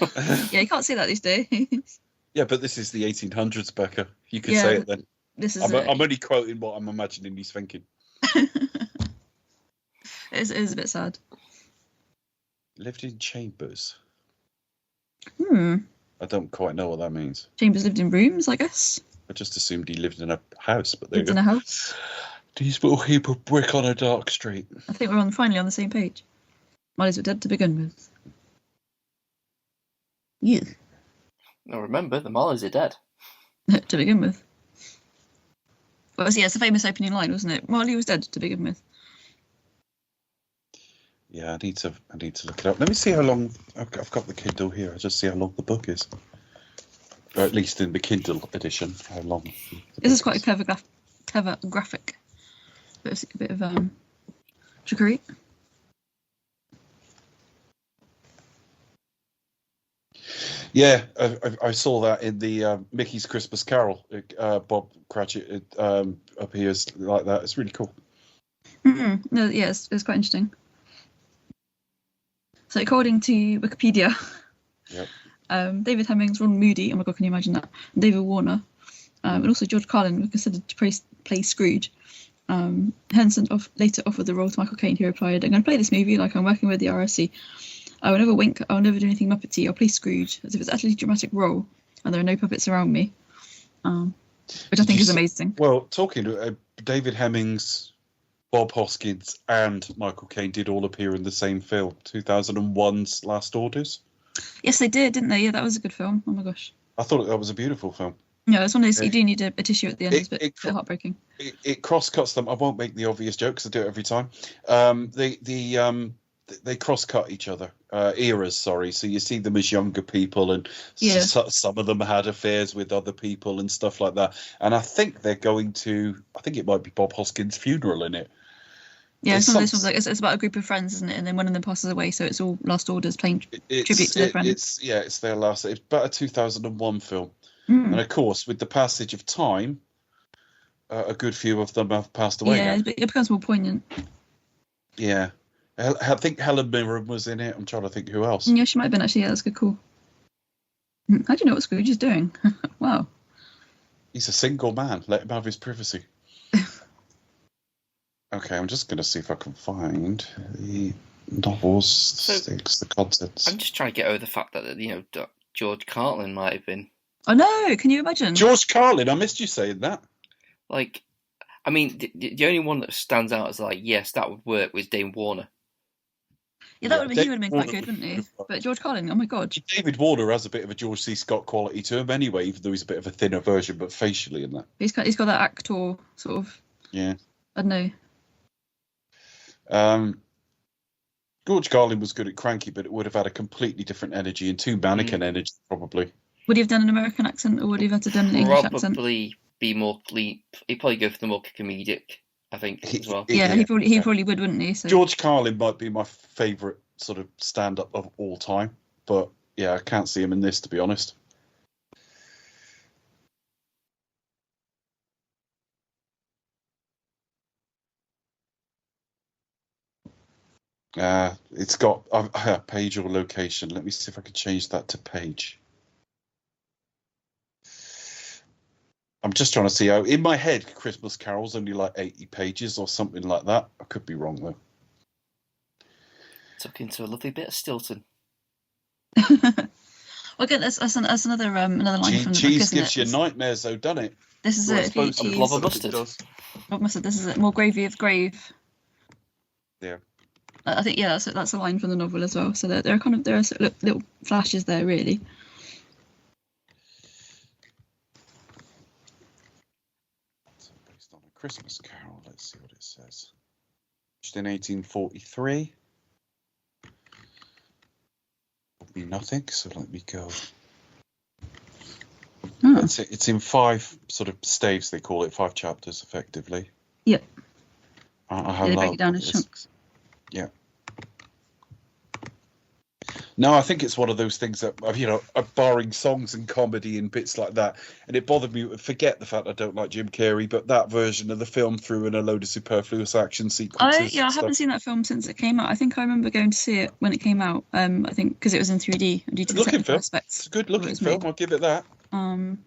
Yeah, you can't say that these days. Yeah, but this is the 1800s, Becca. You could Yeah, say it then. This is. I'm only quoting what I'm imagining he's thinking. It is a bit sad. Lived in chambers. I don't quite know what that means. Chambers lived in rooms, I guess. I just assumed he lived in a house, but lived in a house. These little heap of brick on a dark street. I think we're finally on the same page. Mollies were dead to begin with. Yeah. Now remember, the Mollies are dead. To begin with. Well, it's a famous opening line, wasn't it? Molly was dead to begin with. Yeah, I need to look it up. Let me see how long. I've got the Kindle here. I'll just see how long the book is. Or at least in the Kindle edition, how long. This is quite a clever graphic. A bit of trickery. Yeah, I saw that in the Mickey's Christmas Carol. Bob Cratchit appears like that. It's really cool. No, yeah, it's quite interesting. So according to Wikipedia, yep. David Hemmings, Ron Moody, oh my god, can you imagine that? And David Warner, and also George Carlin were considered to play Scrooge. Henson later offered the role to Michael Caine, who replied, "I'm going to play this movie like I'm working with the RSC. I will never wink, I will never do anything Muppety, I'll play Scrooge, as if it's actually a dramatic role, and there are no puppets around me." Which I think is amazing. Well, talking to David Hemmings, Bob Hoskins and Michael Caine did all appear in the same film, 2001's Last Orders. Yes, they did, didn't they? Yeah, that was a good film. Oh my gosh. I thought that was a beautiful film. Yeah, it's one of those, you do need a tissue at the end. It's a bit heartbreaking. It cross-cuts them. I won't make the obvious jokes. I do it every time. They cross-cut each other. Eras, sorry. So you see them as younger people, and some of them had affairs with other people and stuff like that. And I think they're going to. I think it might be Bob Hoskins' funeral in it. Yeah, it's one of those ones. Like it's about a group of friends, isn't it? And then one of them passes away, so it's all Last Orders paying tribute to their friends. It's their last. It's about a 2001 film, and of course, with the passage of time, a good few of them have passed away. Yeah, it becomes more poignant. Yeah. I think Helen Mirren was in it. I'm trying to think who else. Yeah, she might have been actually. Yeah, that's good. Cool. How do you know what Scrooge is doing? Wow. He's a single man. Let him have his privacy. Okay, I'm just going to see if I can find the novels, the contents. I'm just trying to get over the fact that George Carlin might have been. Oh no! Can you imagine? George Carlin. I missed you saying that. Like, I mean, the only one that stands out as like, yes, that would work was Dane Warner. Yeah, he would have been quite good, wouldn't he? But George Carlin, oh my god. David Warner has a bit of a George C. Scott quality to him anyway, even though he's a bit of a thinner version, but facially in that. He's got that actor sort of. Yeah. I don't know. George Carlin was good at Cranky, but it would have had a completely different energy and too mannequin energy, probably. Would he have done an American accent, or would he have had to done an English accent? Probably be more. He'd probably go for the more comedic, I think, as well. Yeah, he probably would, wouldn't he? So. George Carlin might be my favourite sort of stand-up of all time, but yeah, I can't see him in this, to be honest. It's got page or location. Let me see if I can change that to page. I'm just trying to see how, in my head, Christmas Carol's only like 80 pages or something like that. I could be wrong though. Took into a lovely bit of Stilton. Okay, that's another line from the book, cheese gives you nightmares, though, doesn't it? This is it. Blob of mustard. Blob mustard. This is it. More gravy of grave. Yeah. I think that's a line from the novel as well. So there are sort of little flashes there, really. So based on A Christmas Carol, let's see what it says. Just in 1843. Nothing, so let me go. It's in 5 sort of staves, they call it, 5 chapters effectively. Yep. I have break it down in chunks. Yeah. No, I think it's one of those things that, barring songs and comedy and bits like that, and it bothered me. Forget the fact I don't like Jim Carrey, but that version of the film threw in a load of superfluous action sequences. I haven't seen that film since it came out. I think I remember going to see it when it came out. I think because it was in 3D due to the technical aspects. It's a good looking film. I'll give it that. I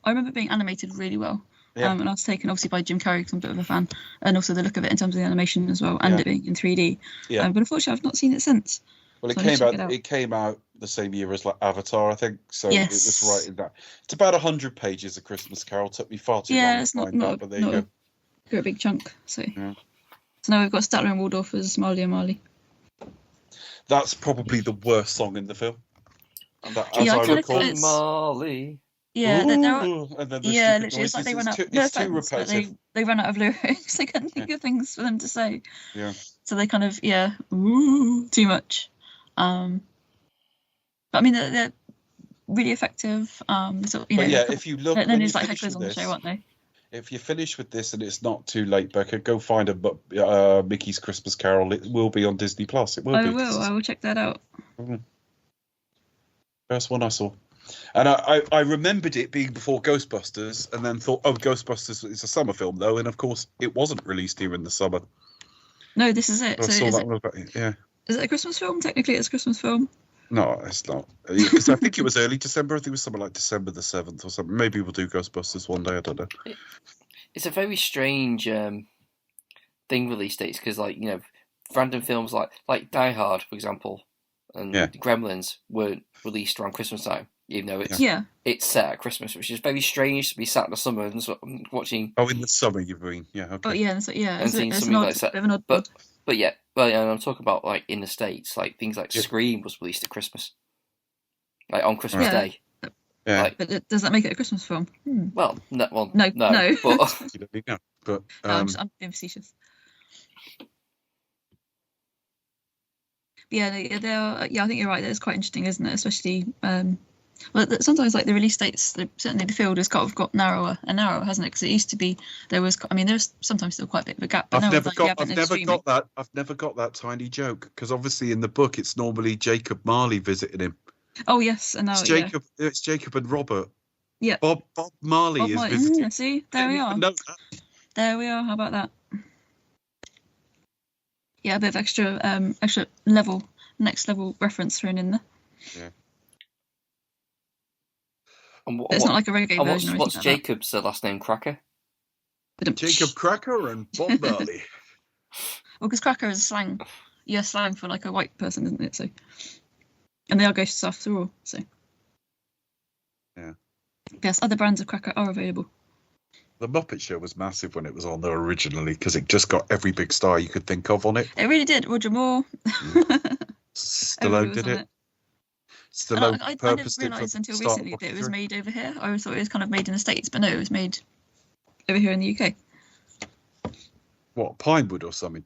remember being animated really well. Yeah. And I was taken obviously by Jim Carrey because I'm a bit of a fan, and also the look of it in terms of the animation as well, and it being in 3D. Yeah. But unfortunately, I've not seen it since. Well, it came out the same year as like Avatar, I think. So it was right in that. It's about 100 pages. A Christmas Carol. Took me far too long to find that, but there you go. A big chunk. So now we've got Statler and Waldorf as Marley and Marley. That's probably the worst song in the film. I recall, Marley. Yeah, literally, it's like they run out. It's too repetitive. They run out of lyrics. They couldn't think of things for them to say. Yeah. So they kind of too much. But I mean, they're really effective. If you look, then there's like hecklers on the show, aren't they? If you finish with this and it's not too late, Becca, go find a Mickey's Christmas Carol. It will be on Disney Plus. It will be. I will check that out. First one I saw. And I remembered it being before Ghostbusters, and then thought, Ghostbusters is a summer film, though, and of course it wasn't released here in the summer. No, this is it. Is it a Christmas film? Technically, it's a Christmas film. No, it's not. Because I think it was early December. I think it was something like December the 7th or something. Maybe we'll do Ghostbusters one day. I don't know. It's a very strange thing, release dates, because random films like Die Hard, for example, and Gremlins weren't released around Christmas time. Even though it's set at Christmas, which is very strange to be sat in the summer and watching. Oh, in the summer, you mean? Yeah, okay. Oh, yeah, and seeing something like that. I'm talking about like in the States, like things like Scream was released at Christmas, like on Christmas Day. Yeah. But does that make it a Christmas film? Well, no. But I'm being facetious. I think you're right. That's quite interesting, isn't it? Especially. Sometimes like the release dates, certainly the field has got narrower and narrower, hasn't it? Because it used to be there's sometimes still quite a bit of a gap. But I've never got that tiny joke, because obviously in the book it's normally Jacob Marley visiting him. Oh yes, and now it's Jacob and Robert. Yeah, Bob Marley is visiting. See, there we are. There we are. How about that? Yeah, a bit of extra level, next level reference thrown in there. Yeah. It's not like a reggae version. What's Jacob's last name? Cracker? Jacob Cracker and Bob Marley. Well, because cracker is slang. Yeah, slang for like a white person, isn't it? So, and they are ghosts after all. So, yeah. Yes, other brands of cracker are available. The Muppet Show was massive when it was on there originally, because it just got every big star you could think of on it. It really did. Roger Moore. Stallone did it. Stallone I didn't realise until recently that it was made over here. I always thought it was kind of made in the States, but no, it was made over here in the UK. What, Pinewood or something?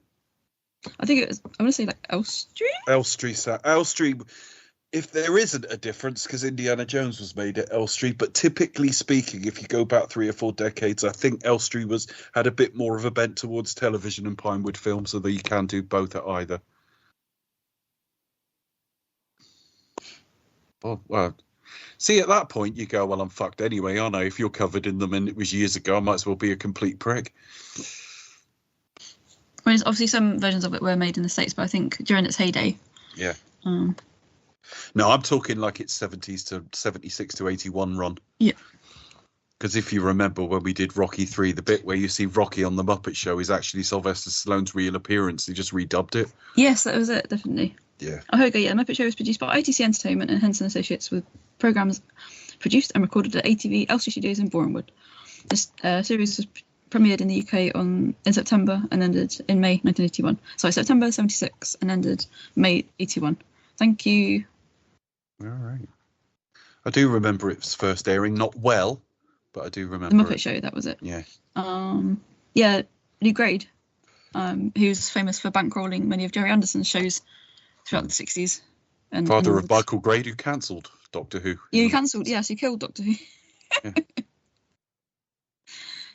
I think it was, I want to say like Elstree? Elstree, if there isn't a difference, because Indiana Jones was made at Elstree, but typically speaking, if you go back 3 or 4 decades, I think Elstree had a bit more of a bent towards television and Pinewood films, so that you can do both at either. Oh, well, see, at that point, you go, well, I'm fucked anyway, aren't I? If you're covered in them and it was years ago, I might as well be a complete prick. Well, obviously, some versions of it were made in the States, but I think during its heyday. Yeah. No, I'm talking like it's 70s to 76 to 81 run. Yeah. Because if you remember when we did Rocky 3, the bit where you see Rocky on the Muppet Show is actually Sylvester Stallone's real appearance. They just redubbed it. Yes, that was it, definitely. Yeah. Oh, okay, yeah. The Muppet Show was produced by ITC Entertainment and Henson Associates, with programmes produced and recorded at ATV Elstree Studios in Borehamwood. This series was premiered in the UK in September and ended in May 1981. Sorry, September 76 and ended May 81. Thank you. All right. I do remember its first airing, not well, but I do remember the Muppet Show. That was it. Yeah. Yeah, Lew Grade, who's famous for bankrolling many of Jerry Anderson's shows throughout the 60s. And father of Michael Grade, who cancelled Doctor Who. Yeah, he cancelled. Yes, he killed Doctor Who. Yeah.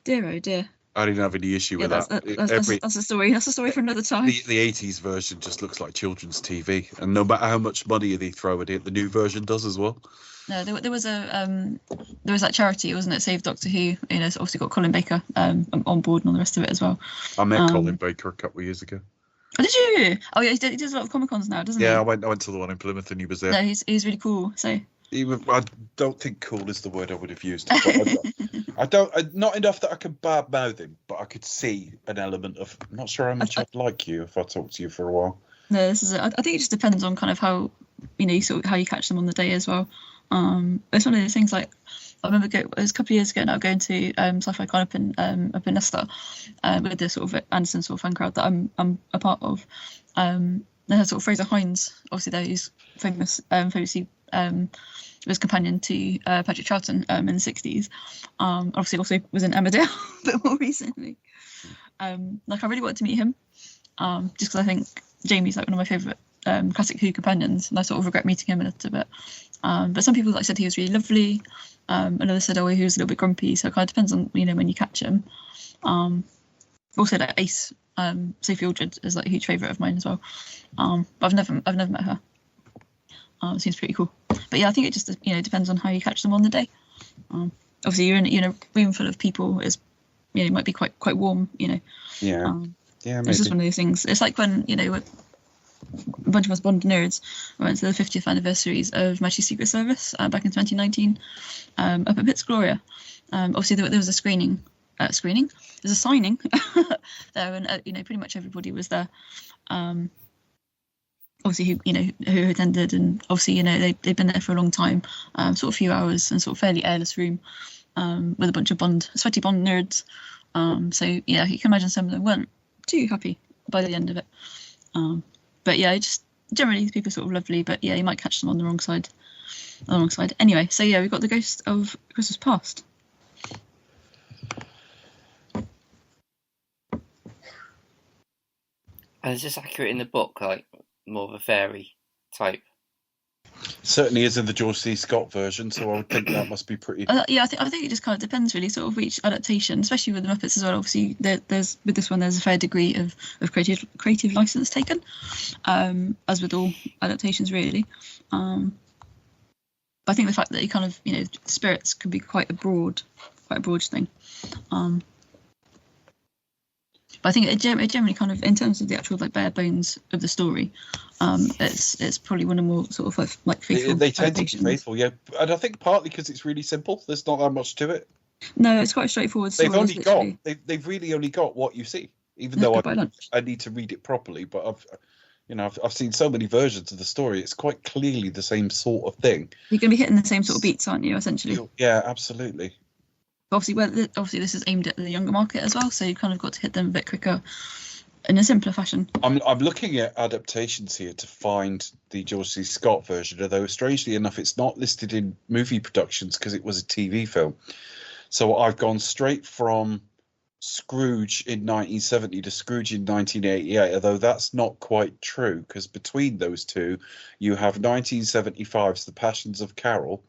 Dear, oh dear. I didn't have any issue with that's a story. That's a story for another time. The 80s version just looks like children's TV, and no matter how much money they throw at it, the new version does as well. No, there was that charity, wasn't it? Save Doctor Who. You know, it's obviously got Colin Baker on board and all the rest of it as well. I met Colin Baker a couple of years ago. Oh, did you? Oh yeah, he does a lot of Comic Cons now, doesn't he? Yeah, I went to the one in Plymouth and he was there. No, he's really cool. So I don't think cool is the word I would have used. But not enough that I could bad mouth him, but I could see an element of. I'm not sure how much I'd like you if I talked to you for a while. No, I think it just depends on kind of how how you catch them on the day as well. It's one of those things like I remember it was a couple of years ago now going to Sci-Fi Con up in Leicester with the sort of Anderson sort of fan crowd that I'm a part of. They had sort of Fraser Hines, obviously there, who's famously was companion to Patrick Troughton in the 60s. Obviously also was in Emmerdale a bit more recently. I really wanted to meet him just because I think Jamie's like one of my favourite classic Who companions, and I sort of regret meeting him a little bit. But some people said he was really lovely. Others said, he was a little bit grumpy. So it kind of depends on when you catch him. Also, Ace, Sophie Aldred is a huge favourite of mine as well. But I've never met her. It seems pretty cool. But yeah, I think it just depends on how you catch them on the day. Obviously, you're in a room full of people. It might be quite warm. Yeah. Yeah. Maybe. It's just one of those things. It's like when a bunch of us Bond nerds went to the 50th anniversaries of Majesty's Secret Service back in 2019 up at Pitt's Gloria. Obviously, there was a screening. There's a signing there, and pretty much everybody was there. Obviously, who attended, and obviously, they've been there for a long time, sort of few hours, and sort of fairly airless room with a bunch of sweaty Bond nerds. So yeah, you can imagine some of them weren't too happy by the end of it. But yeah, just generally people are sort of lovely, but yeah, you might catch them on the wrong side. Anyway, so yeah, we've got the Ghost of Christmas Past. And is this accurate in the book, like more of a fairy type? Certainly is in the George C. Scott version, so I would think that must be pretty. Yeah, I think it just kind of depends really, sort of each adaptation, especially with the Muppets as well. Obviously, there's with this one there's a fair degree of creative license taken, as with all adaptations really. But I think the fact that you kind of spirits can be quite a broad thing. But I think it generally kind of, in terms of the actual bare bones of the story, it's probably one of the more sort of like faithful. They tend to be faithful, yeah, and I think partly because it's really simple. There's not that much to it. No, it's quite a straightforward story. They've really only got what you see. Even though I need to read it properly, but I've seen so many versions of the story. It's quite clearly the same sort of thing. You're going to be hitting the same sort of beats, aren't you? Essentially. Yeah, absolutely. Obviously, this is aimed at the younger market as well, so you kind of got to hit them a bit quicker in a simpler fashion. I'm looking at adaptations here to find the George C. Scott version, although strangely enough, it's not listed in movie productions because it was a TV film. So I've gone straight from Scrooge in 1970 to Scrooge in 1988, although that's not quite true because between those two, you have 1975's The Passions of Carol,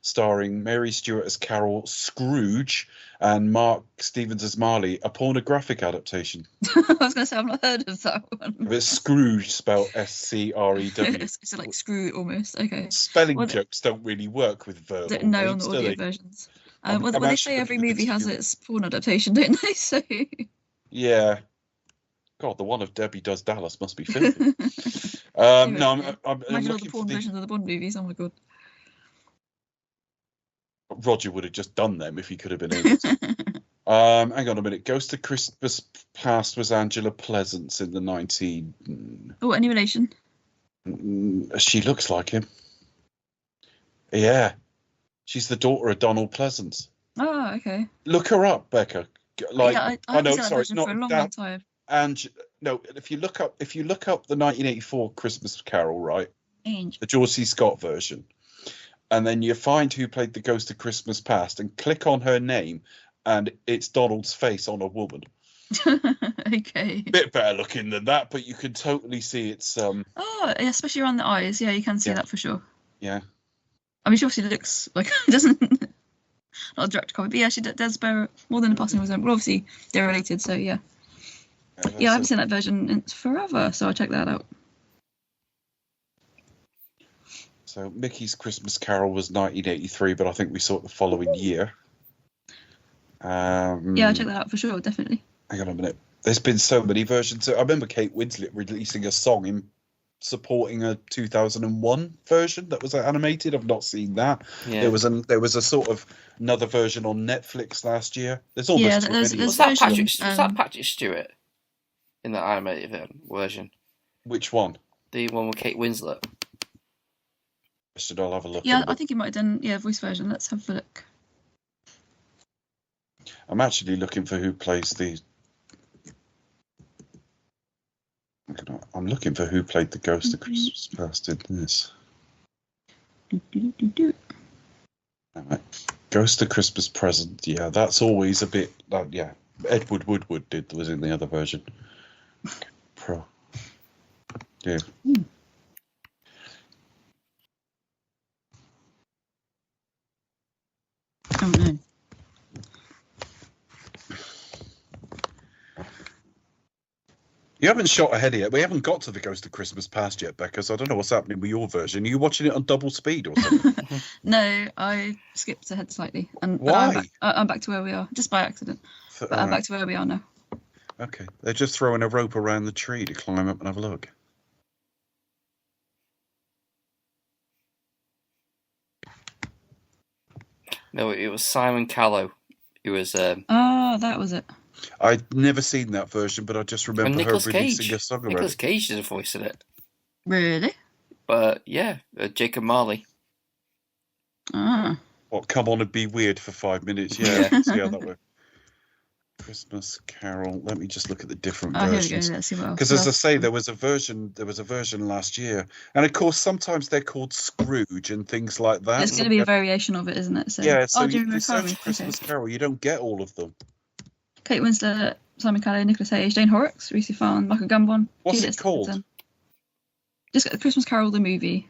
starring Mary Stewart as Carol Scrooge and Mark Stevens as Marley, a pornographic adaptation. I was going to say, I've not heard of that one. It's Scrooge, spelled Screw. It's like screw almost. Okay. Spelling jokes don't really work with verbal no, on the audio versions. They say every movie has its porn adaptation, don't they? So. Yeah. God, the one of Debbie Does Dallas must be filthy. I'm imagine all looking the porn versions of the Bond movies. Oh my god. Roger would have just done them if he could have been able to. Hang on a minute. Ghost of Christmas Past was Angela Pleasance in the 19... Oh, any relation? She looks like him. Yeah. She's the daughter of Donald Pleasance. Oh, okay. Look her up, Becca. I know, sorry, it's not for a long time. And no, if you look up the 1984 Christmas Carol, right? The George C. Scott version. And then you find who played the Ghost of Christmas Past and click on her name, and it's Donald's face on a woman. Okay. Bit better looking than that, but you can totally see it's. Oh, yeah, especially around the eyes. Yeah, you can see that for sure. Yeah. I mean, she obviously looks like doesn't. not a direct copy, but yeah, she does bear more than a passing resemblance. Well, obviously they're related, so yeah. Yeah, I haven't seen that version in forever, so I'll check that out. So Mickey's Christmas Carol was 1983, but I think we saw it the following year. Yeah, I'll check that out for sure, definitely. Hang on a minute. There's been so many versions. I remember Kate Winslet releasing a song in supporting a 2001 version that was animated. I've not seen that. Yeah. There was a sort of another version on Netflix last year. There's almost too many. Was that Patrick Stewart in the animated version? Which one? The one with Kate Winslet. I'll have a look. Yeah, I think he might have done voice version. Let's have a look. I'm actually looking for who plays the. I'm looking for who played the Ghost of Christmas Past in this. Ghost of Christmas Present. Yeah, that's always a bit. Yeah, Edward Woodward was in the other version. Pro. Yeah. Oh no. You haven't shot ahead yet. We haven't got to the Ghost of Christmas Past yet, Becca, so I don't know what's happening with your version. Are you watching it on double speed or something? No, I skipped ahead slightly. Why? I'm back to where we are, just by accident. But I'm back to where we are now. Okay. They're just throwing a rope around the tree to climb up and have a look. No, it was Simon Callow. It was. Oh, that was it. I'd never seen that version, but I just remember her releasing a song about it. Nicolas Cage did a voice in it. Really? But yeah, Jacob Marley. Ah. What, come on and be weird for 5 minutes? Yeah, see how that works. Christmas Carol. Let me just look at the different versions. Here we go. Let's see what else. Because as I say, there was a version last year, and of course sometimes they're called Scrooge and things like that. There's going to be a variation of it, isn't it? So, yeah. So you search Christmas Carol, you don't get all of them. Kate Winslet, Simon Callow, Nicholas Cage, Jane Horrocks, Reese Ifan, Michael Gambon. What's it called? Just get the Christmas Carol, the movie.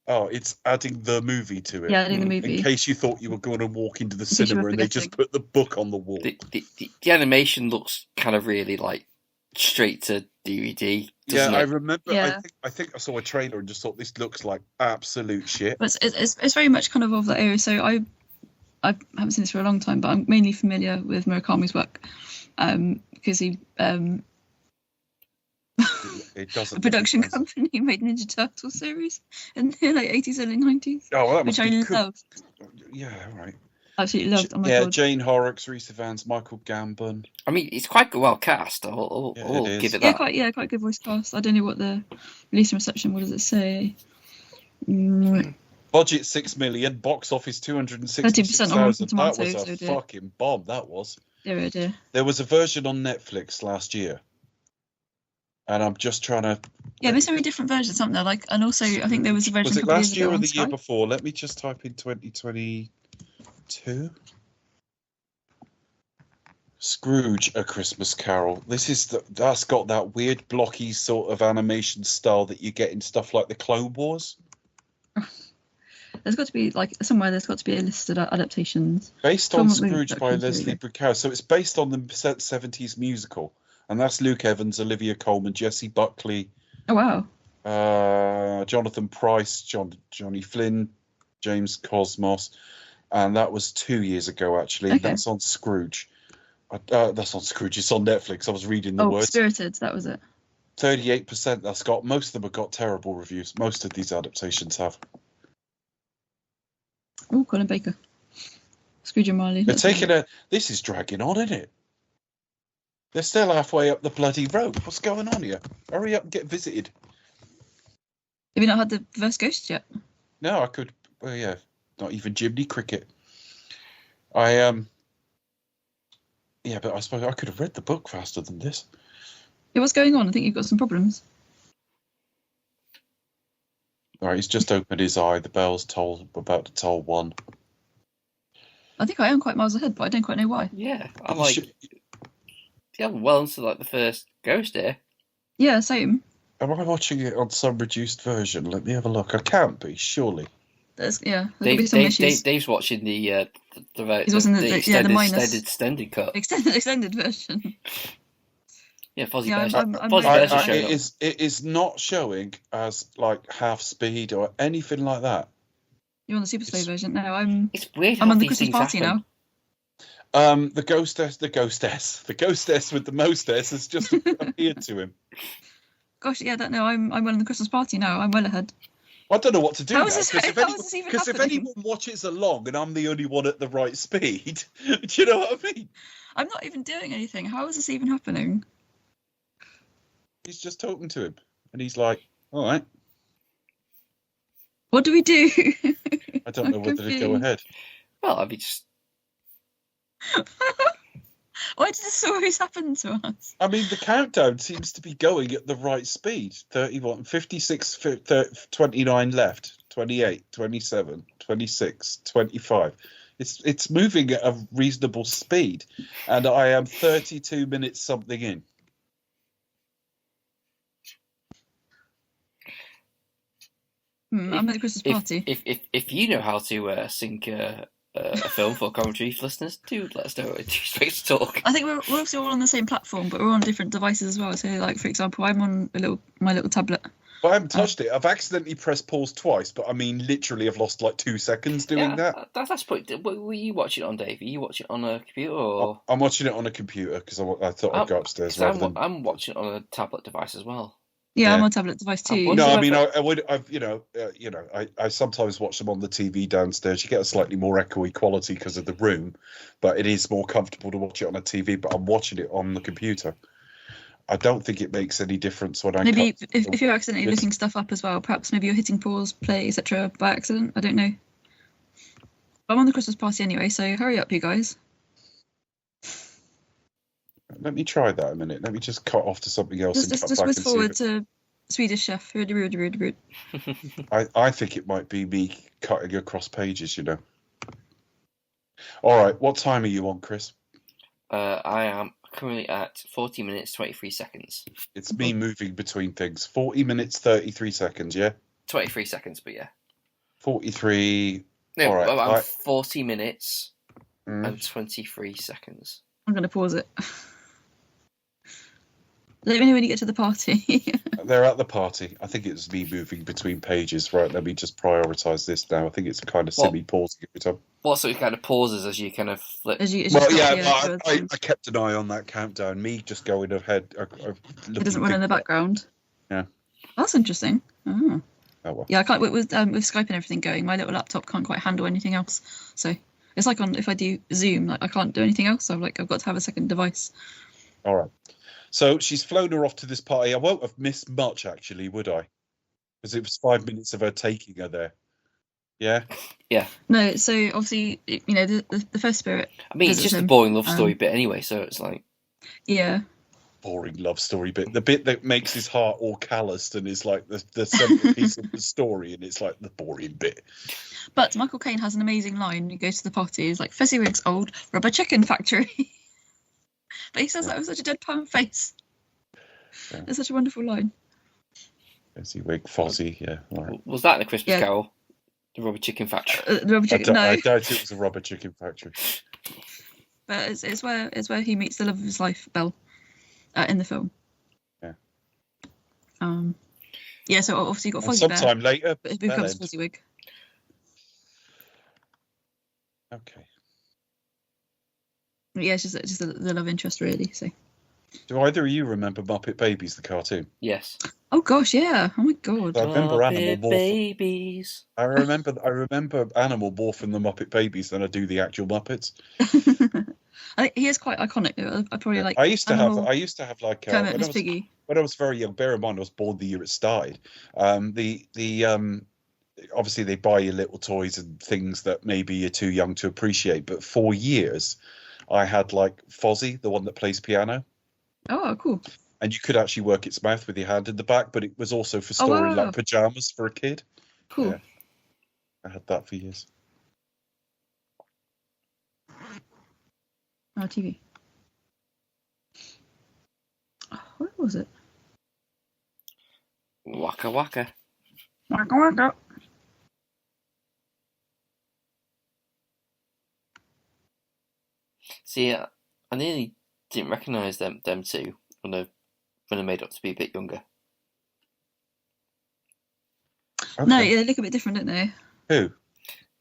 Oh, it's adding the movie to it. Yeah, adding the movie. In case you thought you were going to walk into the cinema and they just put the book on the wall. The animation looks kind of really like straight to DVD. Yeah, I remember. Yeah. I think I saw a trailer and just thought this looks like absolute shit. But it's very much kind of that area. So I haven't seen this for a long time, but I'm mainly familiar with Murakami's work because he it doesn't a production company made Ninja Turtle series in the late 80s, early 90s. Oh, well, that which I loved. Yeah, all right. Absolutely loved. Oh my God. Jane Horrocks, Reese Evans, Michael Gambon. I mean, it's quite well cast. I'll give it that. Quite good voice cast. I don't know what the release and reception. What does it say? Budget 6 million, box office 260,000. That was a fucking bomb. That was. Dear. There was a version on Netflix last year, and I'm just trying to. Yeah, there's so many different versions, aren't there? Like, and also I think there was a version. Was it last year or the year before? Let me just type in 2022. Scrooge: A Christmas Carol. That's got that weird blocky sort of animation style that you get in stuff like the Clone Wars. There's got to be somewhere. There's got to be a listed adaptations. Based on Scrooge by Leslie Bricusse. So it's based on the 70s musical, and that's Luke Evans, Olivia Colman, Jessie Buckley. Oh wow. Jonathan Pryce, Johnny Flynn, James Cosmos, and that was 2 years ago actually. Okay. That's on Scrooge. That's on Scrooge. It's on Netflix. I was reading the words. Spirited. That was it. 38%. That's got most of them have got terrible reviews. Most of these adaptations have. Oh, Colin Baker. Scrooge and Marley. They're taking this is dragging on, isn't it? They're still halfway up the bloody rope. What's going on here? Hurry up and get visited. Have you not had the first Ghost yet? No, I could. Well, yeah, not even Jimmy Cricket. Yeah, but I suppose I could have read the book faster than this. Yeah, what's going on? I think you've got some problems. All right, he's just opened his eye. The bell's about to toll 1. I think I am quite miles ahead, but I don't quite know why. Yeah, I'm like, yeah, well into the first Ghost here. Yeah, same. Am I watching it on some reduced version? Let me have a look. I can't be, surely. There could be some issues. Dave's watching the He's watching the extended cut. Extended version. Yeah, Fozzie Yeah, Bear's I'm showing up. It is not showing as like half speed or anything like that. You're on the super slow version. No, I'm. It's weird. I'm on the Christmas party now. The ghostess with the mostess has just appeared to him. Gosh, yeah, I'm on the Christmas party now. I'm well ahead. I don't know what to do now, because if anyone watches along and I'm the only one at the right speed, do you know what I mean? I'm not even doing anything. How is this even happening? He's just talking to him, and he's like, "All right." What do we do? I don't know whether to go ahead. Well, I mean, just. Why does this always happen to us? I mean, the countdown seems to be going at the right speed. 31, 56, 29 left, 28, 27, 26, 25. It's moving at a reasonable speed, and I am 32 minutes something in. I'm at the Christmas party. If you know how to sync a film for commentary listeners, do let us know. Space to talk. I think we're obviously all on the same platform, but we're on different devices as well. So, like for example, I'm on my little tablet. Well, I haven't touched it. I've accidentally pressed pause twice, but I mean, literally, I've lost like 2 seconds doing that. That's pretty. Were you watching it on, Dave? Are you watching it on a computer or? I'm watching it on a computer because I thought I'd go upstairs rather than. I'm watching it on a tablet device as well. Yeah, I'm on a tablet device too. No, I mean, I sometimes watch them on the TV downstairs. You get a slightly more echoey quality because of the room, but it is more comfortable to watch it on a TV. But I'm watching it on the computer. I don't think it makes any difference when I. Maybe if you're accidentally looking stuff up as well, perhaps maybe you're hitting pause, play, etc. by accident. I don't know. But I'm on the Christmas party anyway, so hurry up, you guys. Let me try that a minute. Let me just cut off to something else. Just whiz forward to Swedish Chef. Rude. I think it might be me cutting across pages, you know. All right, what time are you on, Chris? I am currently at 40 minutes 23 seconds. It's me moving between things. 40 minutes 33 seconds, yeah? 23 seconds, but yeah. 43. No, all right. I'm 40 minutes and 23 seconds. I'm going to pause it. Let me know when you get to the party. They're at the party. I think it's me moving between pages. Right, let me just prioritise this now. I think it's kind of semi-pausing every time. What sort of kind of pauses as you kind of flip? I kept an eye on that countdown. Me just going ahead. It doesn't run in the background. Yeah. That's interesting. Oh well. Yeah, I can't with Skype and everything going. My little laptop can't quite handle anything else. So it's like if I do Zoom, like I can't do anything else. So I've got to have a second device. All right. So she's flown her off to this party. I won't have missed much, actually, would I? Because it was 5 minutes of her taking her there. Yeah? Yeah. No, so obviously, the first spirit. I mean, it's just a boring love story bit anyway, so it's like. Yeah. Boring love story bit. The bit that makes his heart all calloused and is like the centerpiece of the story, and it's like the boring bit. But Michael Caine has an amazing line. He goes to the party, he's like, Fezziwig's old rubber chicken factory. But he says that with such a deadpan face. Yeah. It's such a wonderful line. Fezziwig, Fozzie, yeah. Right. Was that in the Christmas Carol? The rubber chicken factory? The rubber chicken, no. I doubt it was a rubber chicken factory. But it's where he meets the love of his life, Belle, in the film. Yeah. Yeah, so obviously you've got Fozzie sometime later, but it becomes Fezziwig. Okay. Yeah, it's just the love interest, really. So. Do either of you remember Muppet Babies, the cartoon? Yes. Oh gosh, yeah. Oh my god. I remember Muppet Animal more. Babies. I remember Animal more from the Muppet Babies than I do the actual Muppets. I think he is quite iconic. I probably like. I used to have like Kermit and Miss Piggy. When I was very young. Bear in mind, I was born the year it started. Obviously they buy you little toys and things that maybe you're too young to appreciate. But for years, I had like Fozzie, the one that plays piano. Oh, cool. And you could actually work its mouth with your hand in the back, but it was also for storing like pajamas for a kid. Cool. Yeah. I had that for years. Oh, TV. Oh, where was it? Waka waka. Waka waka. See, I nearly didn't recognise them two when I made up to be a bit younger. Okay. No, they look a bit different, don't they? Who?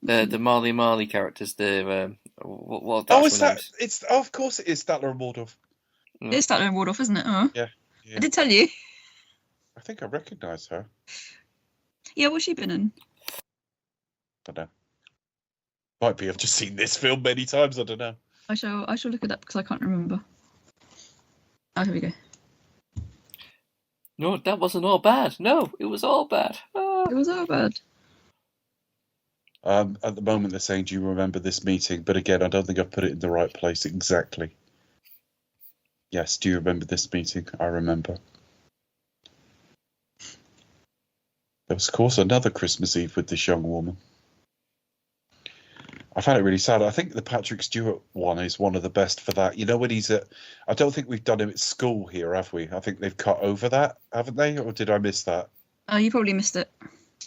The Marley characters. The what? Is that? Names? It's of course it is Statler and Waldorf. It's Statler and Waldorf, isn't it? Oh. Yeah. I did tell you. I think I recognise her. Yeah, what's she been in? I don't know. Might be. I've just seen this film many times. I don't know. I shall look it up because I can't remember. Oh, here we go. No, that wasn't all bad. No, it was all bad. It was all bad. At the moment, they're saying, "Do you remember this meeting?" But again, I don't think I've put it in the right place exactly. Yes, do you remember this meeting? I remember. There was, of course, another Christmas Eve with this young woman. I found it really sad. I think the Patrick Stewart one is one of the best for that. You know, when he's at... I don't think we've done him at school here, have we? I think they've cut over that, haven't they? Or did I miss that? Oh, you probably missed it.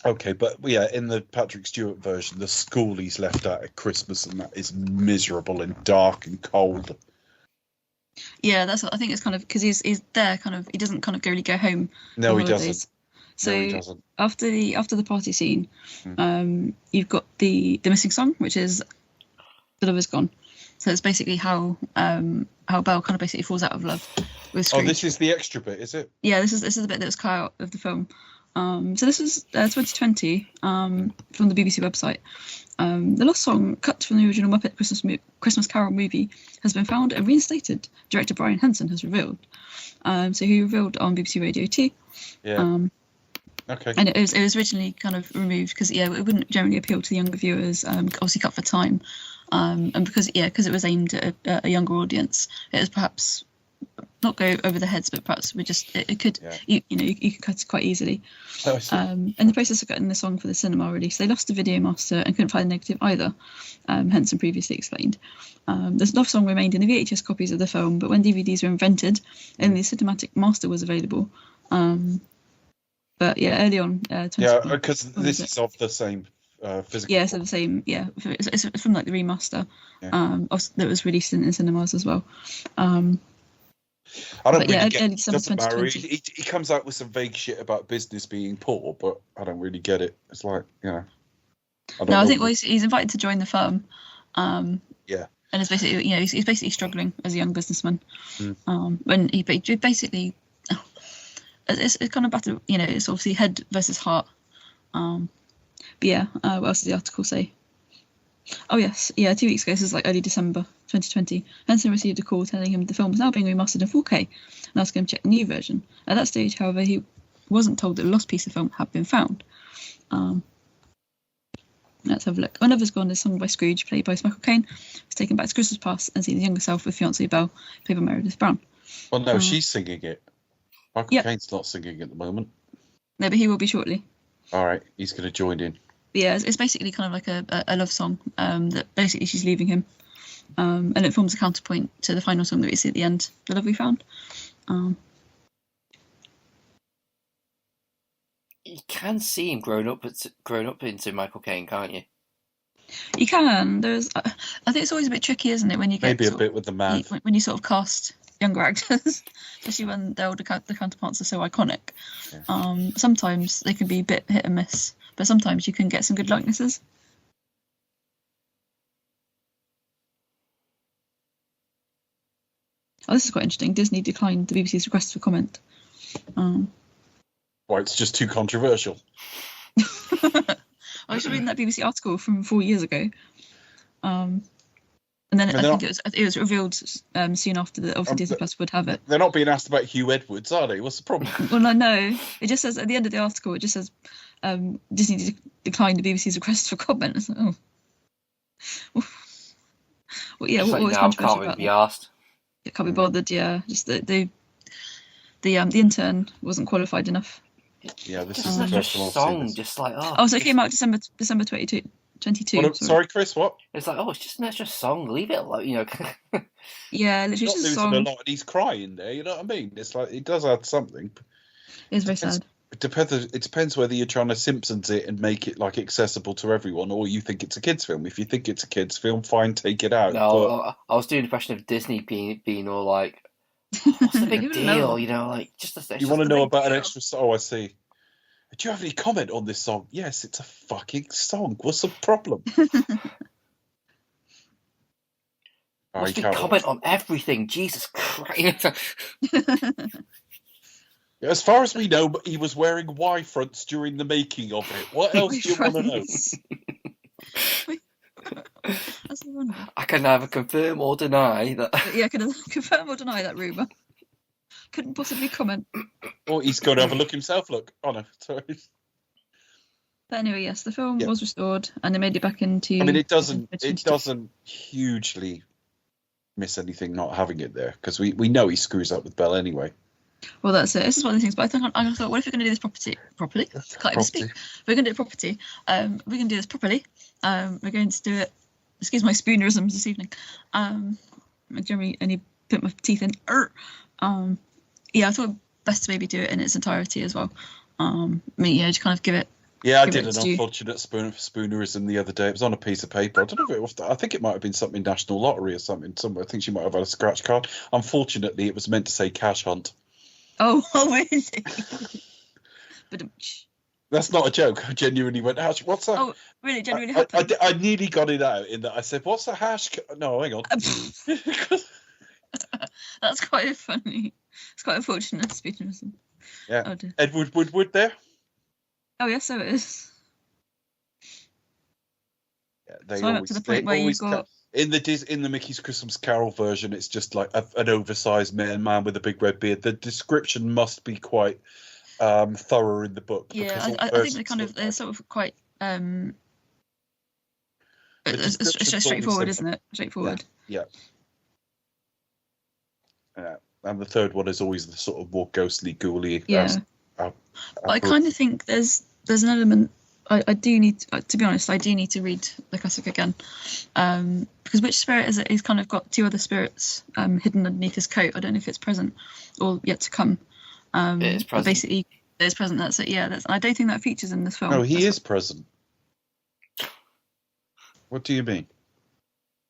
Okay, but yeah, in the Patrick Stewart version, the school he's left at Christmas, and that is miserable and dark and cold. Yeah, that's what I think. It's kind of because he's there, kind of. He doesn't kind of really go home. No, he doesn't. So no, he doesn't. After the party scene, you've got the missing song, which is "The Love Is Gone." So it's basically how Belle kind of basically falls out of love with Scrooge. Oh, this is the extra bit, is it? Yeah, this is the bit that was cut out of the film. So this was 2020 from the BBC website. The lost song, cut from the original Muppet Christmas Carol movie, has been found and reinstated, director Brian Henson has revealed. So he revealed on BBC Radio 2. Yeah. Okay. And it was originally kind of removed because it wouldn't generally appeal to the younger viewers. Obviously cut for time, and because it was aimed at a younger audience, it was perhaps not go over the heads, but perhaps it could you could cut it quite easily. Oh, I see. In the process of cutting the song for the cinema release, they lost the video master and couldn't find a negative either. Henson previously explained. The love song remained in the VHS copies of the film, but when DVDs were invented, only the cinematic master was available. But yeah, early on, because this is of the same physical. Yeah, so the same. Yeah, it's from like the remaster. That was released in cinemas as well. I don't really get early it. December Doesn't matter. 2020. He comes out with some vague shit about business being poor, but I don't really get it. It's like, I think he's invited to join the firm. Yeah. And it's basically, he's basically struggling as a young businessman. When he basically, it's kind of battle. It's obviously head versus heart. But yeah, what else does the article say? Oh yes, 2 weeks ago, this is like early December 2020, Henson received a call telling him the film was now being remastered in 4K and asked him to check the new version. At that stage, however, he wasn't told that a lost piece of film had been found. Let's have a look. When Love Is Gone is sung by Scrooge, played by Michael Caine, was taken back to Christmas past and seen his younger self with fiancée Belle, played by Meredith Brown. Well, no, she's singing it. Michael Caine's not singing at the moment. No, but he will be shortly. All right, he's going to join in. Yeah, it's basically kind of like a love song that basically she's leaving him. And it forms a counterpoint to the final song that we see at the end, The Love We Found. You can see him grown up into Michael Caine, can't you? You can. I think it's always a bit tricky, isn't it, when you get maybe a bit with the man when you sort of cast younger actors, especially when the counterparts are so iconic. Yeah. Sometimes they can be a bit hit and miss, but sometimes you can get some good likenesses. Oh, this is quite interesting. Disney declined the BBC's request for comment. Why, it's just too controversial. I was reading that BBC article from 4 years ago. And then I think it was revealed soon after that obviously Disney Plus would have it. They're not being asked about Hugh Edwards, are they? What's the problem? Well, no. It just says at the end of the article, it just says Disney declined the BBC's request for comment. It's like, oh. Well, yeah, what was controversial about be asked. It can't be bothered, yeah. Just the intern wasn't qualified enough. Yeah, this is just a song, just like so it came out December 22. Sorry, Chris. What? It's like it's just an extra song. Leave it alone, Yeah, literally just a song. A lot, and he's crying there. You know what I mean? It's like he does add something. It's very sad. It depends whether you're trying to Simpsons it and make it like accessible to everyone, or you think it's a kids' film. If you think it's a kids' film, fine, take it out. No, I was doing an impression of Disney being all like, "What's the big deal?" You know, like you want to know about an extra. Oh, I see. Do you have any comment on this song? Yes, it's a fucking song. What's the problem? Must be comment on everything. Jesus Christ. As far as we know, he was wearing Y fronts during the making of it. What else do you want to know? That's the one. I can neither confirm or deny that. Yeah, I can confirm or deny that rumour. Couldn't possibly comment. Oh, he's got to have a look himself. Look. Oh, no. Sorry. But anyway, yes, the film was restored and they made it back into... I mean, it doesn't hugely miss anything not having it there, because we know he screws up with Belle anyway. Well, that's it. This is one of the things. But I thought, what if we're going to do this properly? Can't even speak. We're going to do it properly. We're going to do this properly. We're going to do it. Excuse my spoonerisms this evening. I generally only put my teeth in. Yeah, I thought best to maybe do it in its entirety as well. Just kind of give it. Yeah, I did an unfortunate spoonerism the other day. It was on a piece of paper. I don't know if it was. I think it might have been something National Lottery or something. I think she might have had a scratch card. Unfortunately, it was meant to say cash hunt. Oh, really? But that's not a joke. I genuinely went, hash. What's that? Oh, really? Genuinely happened? I nearly got it out in that I said, what's a hash? No, hang on. That's quite funny. It's quite unfortunate spoonerism. Yeah. Oh, dear. Edward Woodward there? Oh, yes, so it is. Yeah, they so I'm up to the point where you've got... In the Mickey's Christmas Carol version, it's just like an oversized man with a big red beard. The description must be quite thorough in the book. Yeah, I think they're sort of quite it's straightforward, isn't it? Straightforward. Yeah. And the third one is always the sort of more ghostly, ghouly. Yeah. But I kind of think there's an element. I do need to be honest. I do need to read the classic again, because which spirit is it? He's kind of got two other spirits hidden underneath his coat. I don't know if it's present or yet to come. It is present. Basically, it's present. That's it. Yeah. I don't think that features in this film. No, he is present. What do you mean?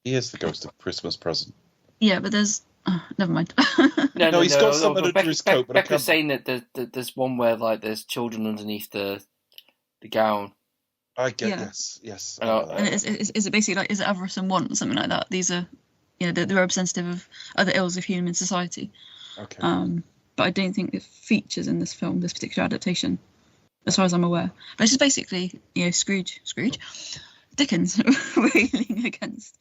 He is the ghost of Christmas present. Yeah, but there's. Oh, never mind. No, he's got something under his coat. But Becca's saying that there's one where like there's children underneath the gown. I get yes. And is it basically like, is it avarice and want, something like that? These are, they're representative of other ills of human society. Okay. But I don't think it features in this film, this particular adaptation, as far as I'm aware. But it's just basically, Scrooge, Dickens railing against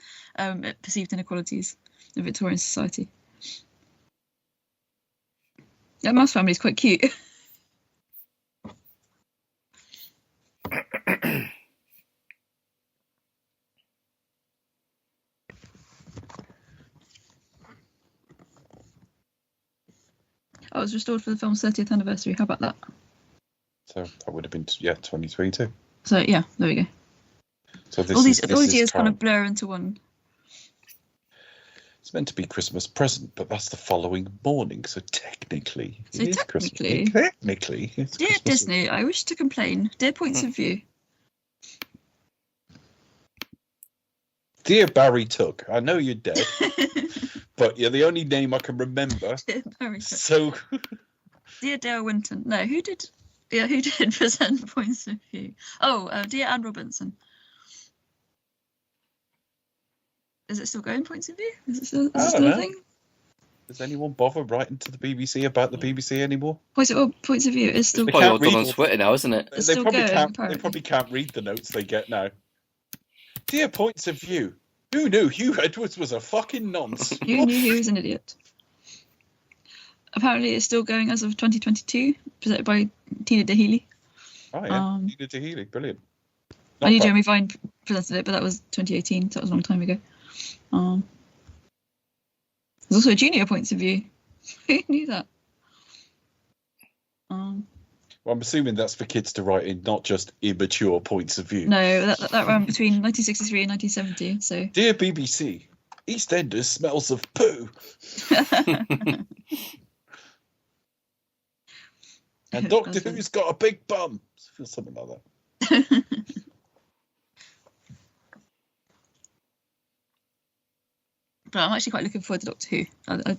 perceived inequalities of Victorian society. That mouse family is quite cute. Oh, it was restored for the film's 30th anniversary. How about that? So that would have been 23 too. So yeah, there we go. So all these years kind of blur into one. It's meant to be Christmas present, but that's the following morning. So technically, it's Dear Christmas. Disney, I wish to complain. Dear Points of View. Dear Barry Took, I know you're dead, but you're the only name I can remember. Dear Barry Took. So, Dear Dale Winton. No, who did present Points of View? Oh, dear Anne Robinson. Is it still going, Points of View? Is it still a thing? Does anyone bother writing to the BBC about the BBC anymore? Points of View is still probably all done on Twitter now, isn't it? They probably can't read the notes they get now. Dear Points of View, who knew Hugh Edwards was a fucking nonce? Who knew he was an idiot? Apparently, it's still going as of 2022, presented by Tina Dahealy. Oh yeah, Tina Dahealy, brilliant. I knew Jeremy Vine presented it, but that was 2018, so that was a long time ago. There's also a junior Points of View. Who knew that? Well, I'm assuming that's for kids to write in, not just immature points of view. No, that ran between 1963 and 1970. So, dear BBC, EastEnders smells of poo. And Doctor Who's got a big bum. Something like that. But I'm actually quite looking forward to Doctor Who,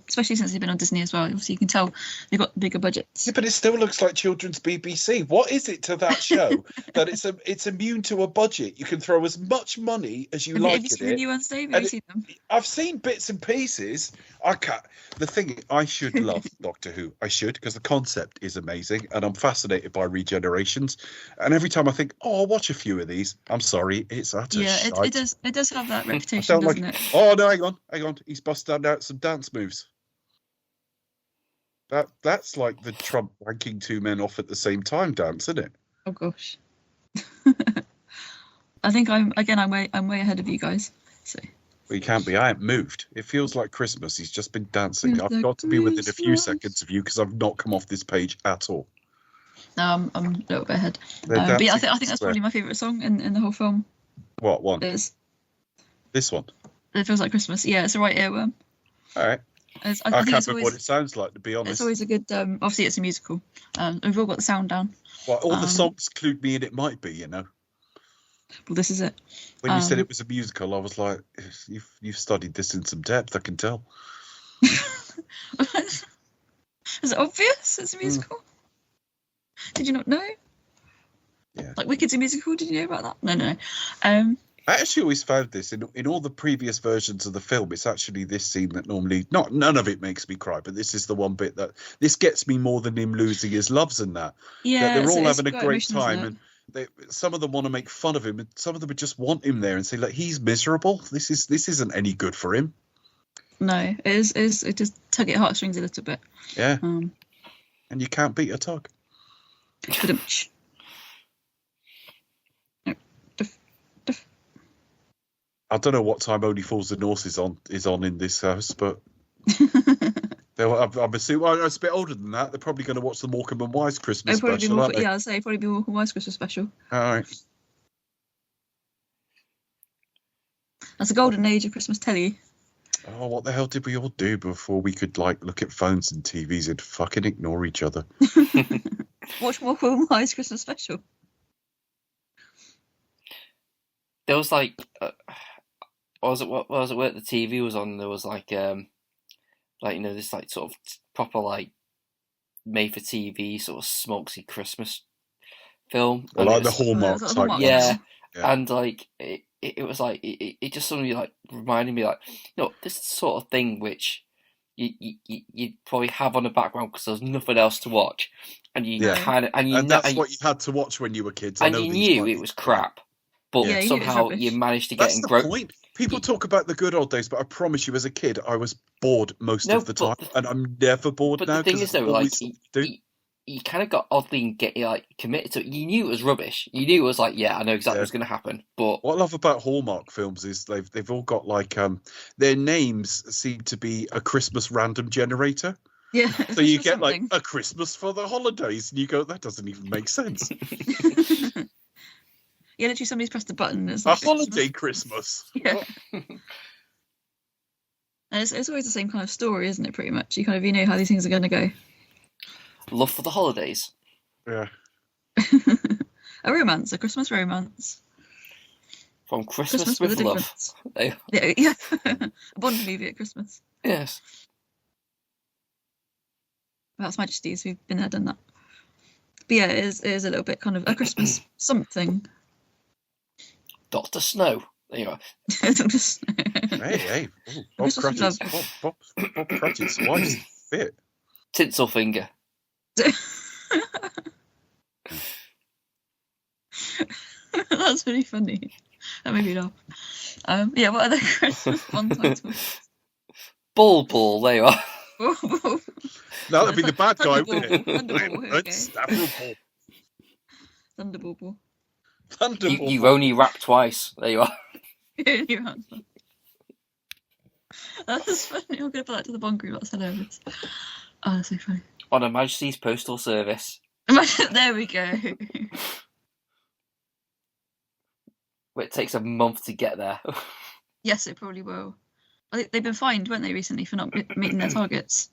especially since they've been on Disney as well. Obviously, you can tell they've got bigger budgets. Yeah, but it still looks like children's BBC. What is it to that show that it's immune to a budget? You can throw as much money as you like Have you at seen it. the new ones, Dave? Have you seen them? I've seen bits and pieces. I can't. The thing, I should love Doctor Who. I should, because the concept is amazing, and I'm fascinated by regenerations. And every time I think, I'll watch a few of these. I'm sorry, it's utter shite. It does have that reputation, doesn't it? Oh no, hang on. He's busted out some dance moves. That's like the Trump wanking two men off at the same time dance, isn't it? Oh gosh. I think I'm way ahead of you guys. So. Well, you can't be. I haven't moved. It feels like Christmas. He's just been dancing. It's I've got to be within a few seconds of you because I've not come off this page at all. No, I'm a little bit ahead. But yeah, I think that's probably my favourite song in the whole film. What one? It is. This one. It feels like Christmas. Yeah, it's a right earworm. All right. I can't remember what it sounds like, to be honest. It's always a good. Obviously, it's a musical. We've all got the sound down. Well, all the songs clued me in. It might be, Well, this is it. When you said it was a musical, I was like, "You've studied this in some depth. I can tell." Is it obvious? It's a musical. Did you not know? Yeah. Like Wicked's a musical. Did you know about that? No. I actually always found this in all the previous versions of the film. It's actually this scene that normally none of it makes me cry, but this is the one bit that this gets me more than him losing his loves and that. Yeah, they're all having a great time, and some of them want to make fun of him, and some of them just want him there and say, like, he's miserable. This isn't any good for him. No, it is. It just tug at heartstrings a little bit. Yeah. And you can't beat a tug. I don't know what time Only Fools and Horses is on in this house, but I'm assuming it's a bit older than that. They're probably going to watch the Morecambe and Wise Christmas special, aren't they? Yeah, I'd say probably be Morecambe and Wise Christmas special. All right. That's a golden age of Christmas telly. Oh, what the hell did we all do before we could look at phones and TVs and fucking ignore each other? Watch Morecambe and Wise Christmas special. There was what was it where the TV was on? There was this sort of proper made for TV sort of smoky Christmas film. Well, like the Hallmark type. Yeah. And it was it just suddenly reminded me this sort of thing which you'd probably have on the background because there's nothing else to watch, and that's what you had to watch when you were kids. And you knew it was crap. But somehow you managed to get engrossed. That's the point. People talk about the good old days, but I promise you, as a kid, I was bored most of the time, and I'm never bored now. But the thing is, though, you kind of got oddly committed to it. You knew it was rubbish. You knew it was I know exactly what's going to happen. But what I love about Hallmark films is they've all got their names seem to be a Christmas random generator. Yeah. So you get a Christmas for the holidays, and you go, that doesn't even make sense. Yeah, literally somebody's pressed a button. It's a holiday Christmas. Yeah. And it's always the same kind of story, isn't it, pretty much? You know how these things are going to go. Love for the holidays. Yeah. A romance, a Christmas romance. From Christmas with Love. Yeah. A Bond movie at Christmas. Yes. Well, that's Majesty's. We've been there, done that. But yeah, it is a little bit kind of a Christmas something. Dr. Snow. There you are. Hey. Ooh, Bob Cratchit's wife's fit. Tinsel finger. That's really funny. That made me laugh. Yeah, what other Christmas fun titles? Ball, there you are. That would be the bad guy, wouldn't it? Thunderball. You only rap twice. There you are. That's funny. I'm going to put that to the Bond group. That's hilarious. Oh, that's so funny. On Her Majesty's Postal Service. There we go. It takes a month to get there. Yes, it probably will. They've been fined, weren't they, recently for not meeting their targets?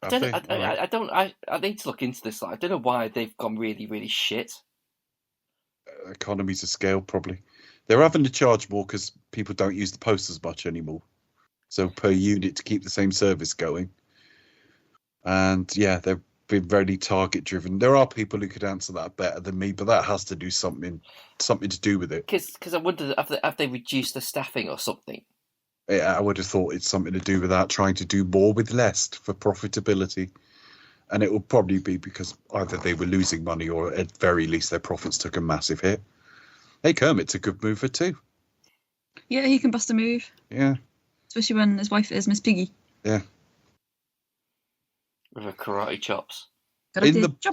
I need to look into this. I don't know why they've gone really, really shit. Economies of scale, probably. They're having to charge more because people don't use the post as much anymore. So per unit to keep the same service going. And yeah, they've been very target driven. There are people who could answer that better than me, but that has to do something to do with it. Because I wonder, have they reduced the staffing or something? Yeah, I would have thought it's something to do with that, trying to do more with less for profitability. And it will probably be because either they were losing money or at very least their profits took a massive hit. Hey, Kermit's a good mover too. Yeah, he can bust a move. Yeah. Especially when his wife is Miss Piggy. Yeah. With her karate chops.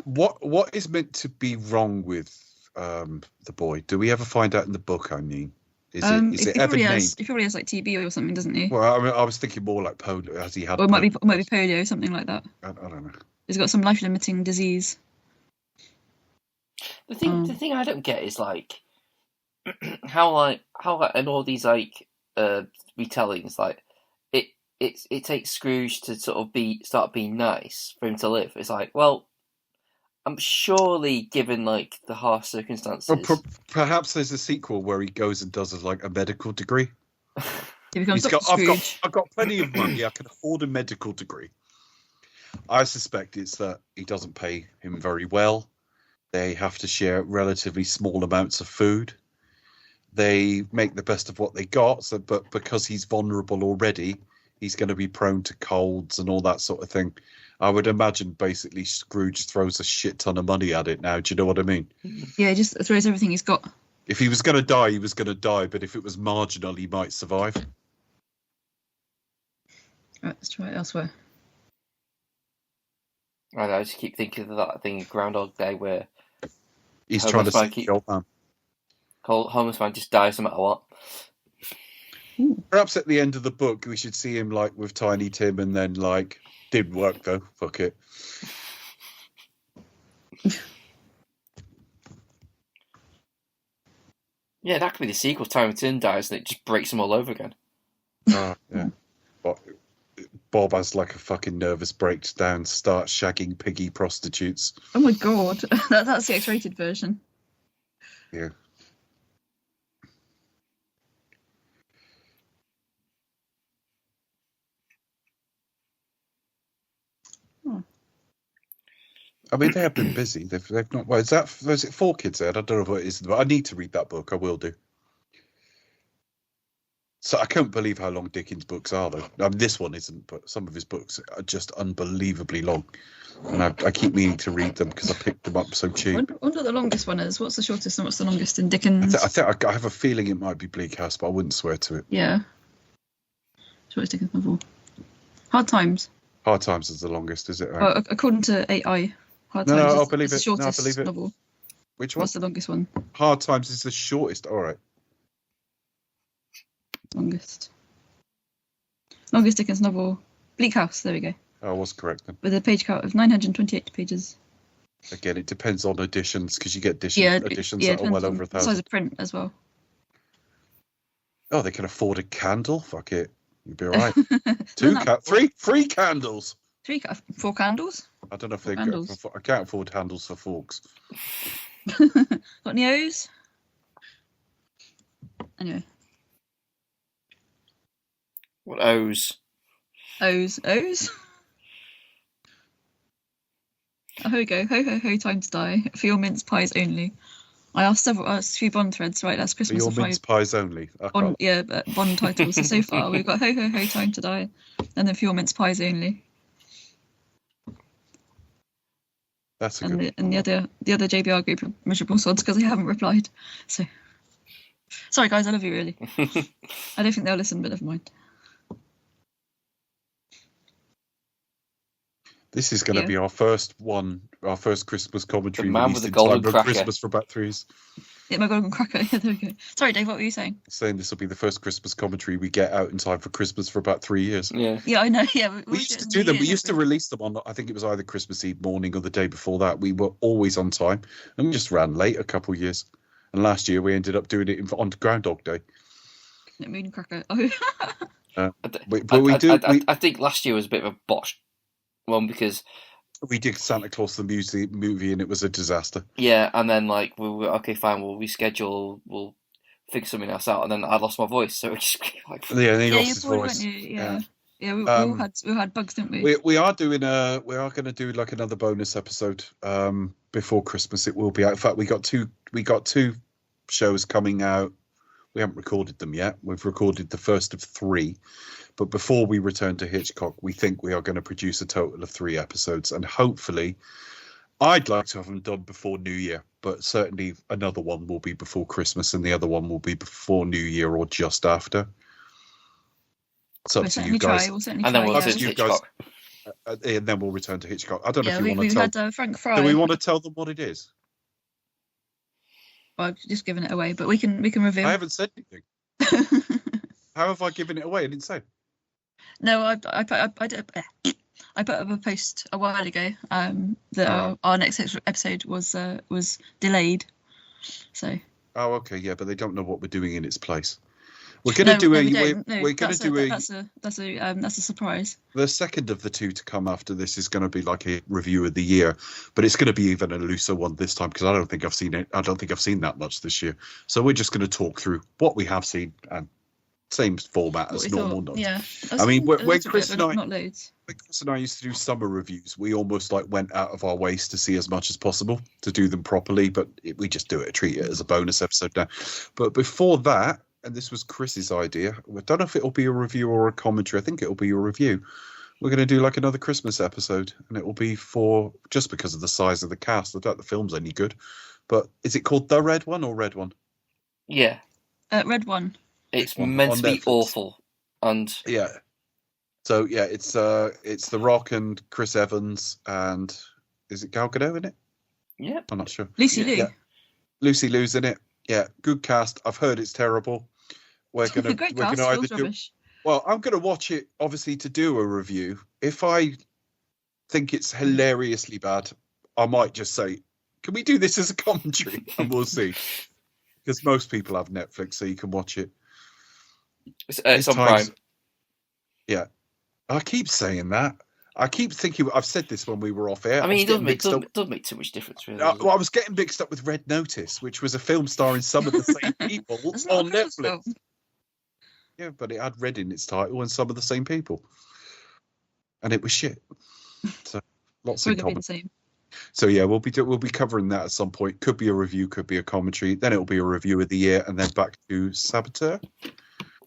What is meant to be wrong with the boy? Do we ever find out in the book, I mean? Is it ever named? He probably has like TB or something, doesn't he? Well, I mean, I was thinking more like polio. Has he had? Or it might be polio, something like that. I don't know. He's got some life-limiting disease. The thing I don't get is like how in all these retellings, like it takes Scrooge to sort of start being nice for him to live. It's like, well, I'm surely given like the harsh circumstances. Well, perhaps there's a sequel where he goes and does a medical degree. He becomes Dr. Scrooge. I've got plenty of money. I can afford a medical degree. I suspect it's that he doesn't pay him very well. They have to share relatively small amounts of food. They make the best of what they got, but because he's vulnerable already, he's going to be prone to colds and all that sort of thing. I would imagine basically Scrooge throws a shit ton of money at it now. Do you know what I mean? Yeah, he just throws everything he's got. If he was going to die, he was going to die, but if it was marginal, he might survive. Right, let's try it elsewhere. I just keep thinking of that thing in Groundhog Day where he's trying to save the old man. Homeless man just dies no matter what. Perhaps at the end of the book, we should see him like with Tiny Tim, and then like didn't work though. Fuck it. Yeah, that could be the sequel. Tiny Tim dies, and it just breaks them all over again. Yeah. But Bob has like a fucking nervous breakdown, starts shagging piggy prostitutes. Oh my god, that's the X-rated version. Yeah. I mean, they have been busy. They've not. Well, is it 4 kids there? I don't know what it is. I need to read that book. I will do. So I can't believe how long Dickens' books are, though. I mean, this one isn't, but some of his books are just unbelievably long. And I keep meaning to read them because I picked them up so cheap. I wonder what the longest one is. What's the shortest and what's the longest in Dickens? I have a feeling it might be Bleak House, but I wouldn't swear to it. Yeah. Shortest Dickens novel. Hard Times. Hard Times is the longest, is it? Right? Oh, according to AI, Hard No, Times I'll believe is the it. No, I shortest believe it. novel. Which one? What's the longest one? Hard Times is the shortest. All right. Longest Dickens novel. Bleak House, there we go. I was correct then. With a page count of 928 pages. Again, it depends on editions because you get editions that are well over 1,000. Size of print as well. Oh, they can afford a candle? Fuck it. You'd be all right. 3 candles. 4 candles? I don't know if they I can't afford handles for forks. Got any O's? Anyway. What O's? O's. Oh, here we go. Ho, ho, ho, time to die. For your mince pies only. I asked a few Bond threads, right? That's Christmas. For your mince pies only. Bond titles. So far, we've got ho, ho, ho, time to die. And then for your mince pies only. That's a good one. And the other JBR group are miserable sods because they haven't replied. So, sorry guys, I love you really. I don't think they'll listen, but never mind. This is going to be our first Christmas commentary. The man with the golden cracker. Christmas for about 3 years. Yeah, my golden cracker. Yeah, there we go. Sorry, Dave, what were you saying? Saying this will be the first Christmas commentary we get out in time for Christmas for about 3 years. Yeah, I know. Yeah, we used to do them. We used to release them on, I think it was either Christmas Eve morning or the day before that. We were always on time, and we just ran late a couple of years. And last year we ended up doing it on Groundhog Day. Moon cracker. Oh. I think I think last year was a bit of a botch one because we did Santa Claus the movie and it was a disaster. Yeah, and then like we were okay, fine, we'll reschedule, we'll figure something else out, and then I lost my voice, so it just like and he lost you his probably voice. Weren't you? Yeah, we all had bugs, didn't we? We are going to do like another bonus episode before Christmas. It will be out. In fact, we got two shows coming out. We haven't recorded them yet. We've recorded the first of 3. But before we return to Hitchcock, we think we are going to produce a total of 3 episodes. And hopefully, I'd like to have them done before New Year. But certainly another one will be before Christmas and the other one will be before New Year or just after. It's up to you guys. We'll certainly and try. then we'll return to Hitchcock. And then we'll return to Hitchcock. I don't know if you want to tell. Had Frank Fry. Do we want to tell them what it is? Well, I've just given it away, but we can reveal. I haven't said anything. How have I given it away? I didn't say. No, I put up a post a while ago that our next episode was delayed. So. Oh, okay, yeah, but they don't know what we're doing in its place. We're going to do that's a surprise. The second of the 2 to come after this is going to be like a review of the year, but it's going to be even a looser one this time because I don't think I've seen it. I don't think I've seen that much this year. So we're just going to talk through what we have seen and same format as normal. Yeah. I mean, when Chris and I used to do summer reviews, we almost like went out of our ways to see as much as possible to do them properly, but we just treat it as a bonus episode now. But before that, and this was Chris's idea, I don't know if it'll be a review or a commentary. I think it'll be a review. We're going to do like another Christmas episode, and it will be just because of the size of the cast. I doubt the film's any good, but is it called The Red One or Red One? Yeah. Red One. It's meant to be awful, and yeah. So yeah, it's The Rock and Chris Evans, and is it Gal Gadot in it? Yeah, I'm not sure. Lucy Liu. Yeah. Lucy Liu's in it. Yeah, good cast. I've heard it's terrible. We're gonna either do. Well, I'm gonna watch it obviously to do a review. If I think it's hilariously bad, I might just say, "Can we do this as a commentary?" And we'll see. Because most people have Netflix, so you can watch it. It's on Prime. Yeah, I keep saying that. I keep thinking I've said this when we were off air. I mean, it doesn't make too much difference, really. I was getting mixed up with Red Notice, which was a film starring some of the same people on Netflix. Yeah, but it had Red in its title and some of the same people, and it was shit. So lots in common. So yeah, we'll be covering that at some point. Could be a review, could be a commentary. Then it'll be a review of the year, and then back to Saboteur.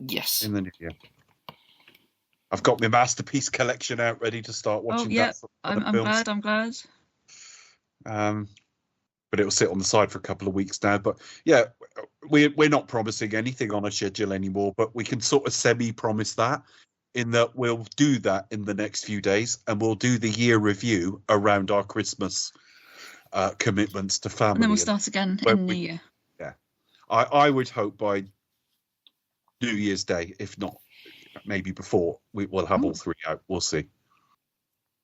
Yes. In the new year. I've got my masterpiece collection out, ready to start watching. Oh yeah, I'm glad. But it'll sit on the side for a couple of weeks now. But yeah, we're not promising anything on a schedule anymore, but we can sort of semi-promise that in that we'll do that in the next few days, and we'll do the year review around our Christmas commitments to family. And then we'll start again in the year. Yeah, I would hope by New Year's Day, if not maybe before, we will have all 3 out. We'll see.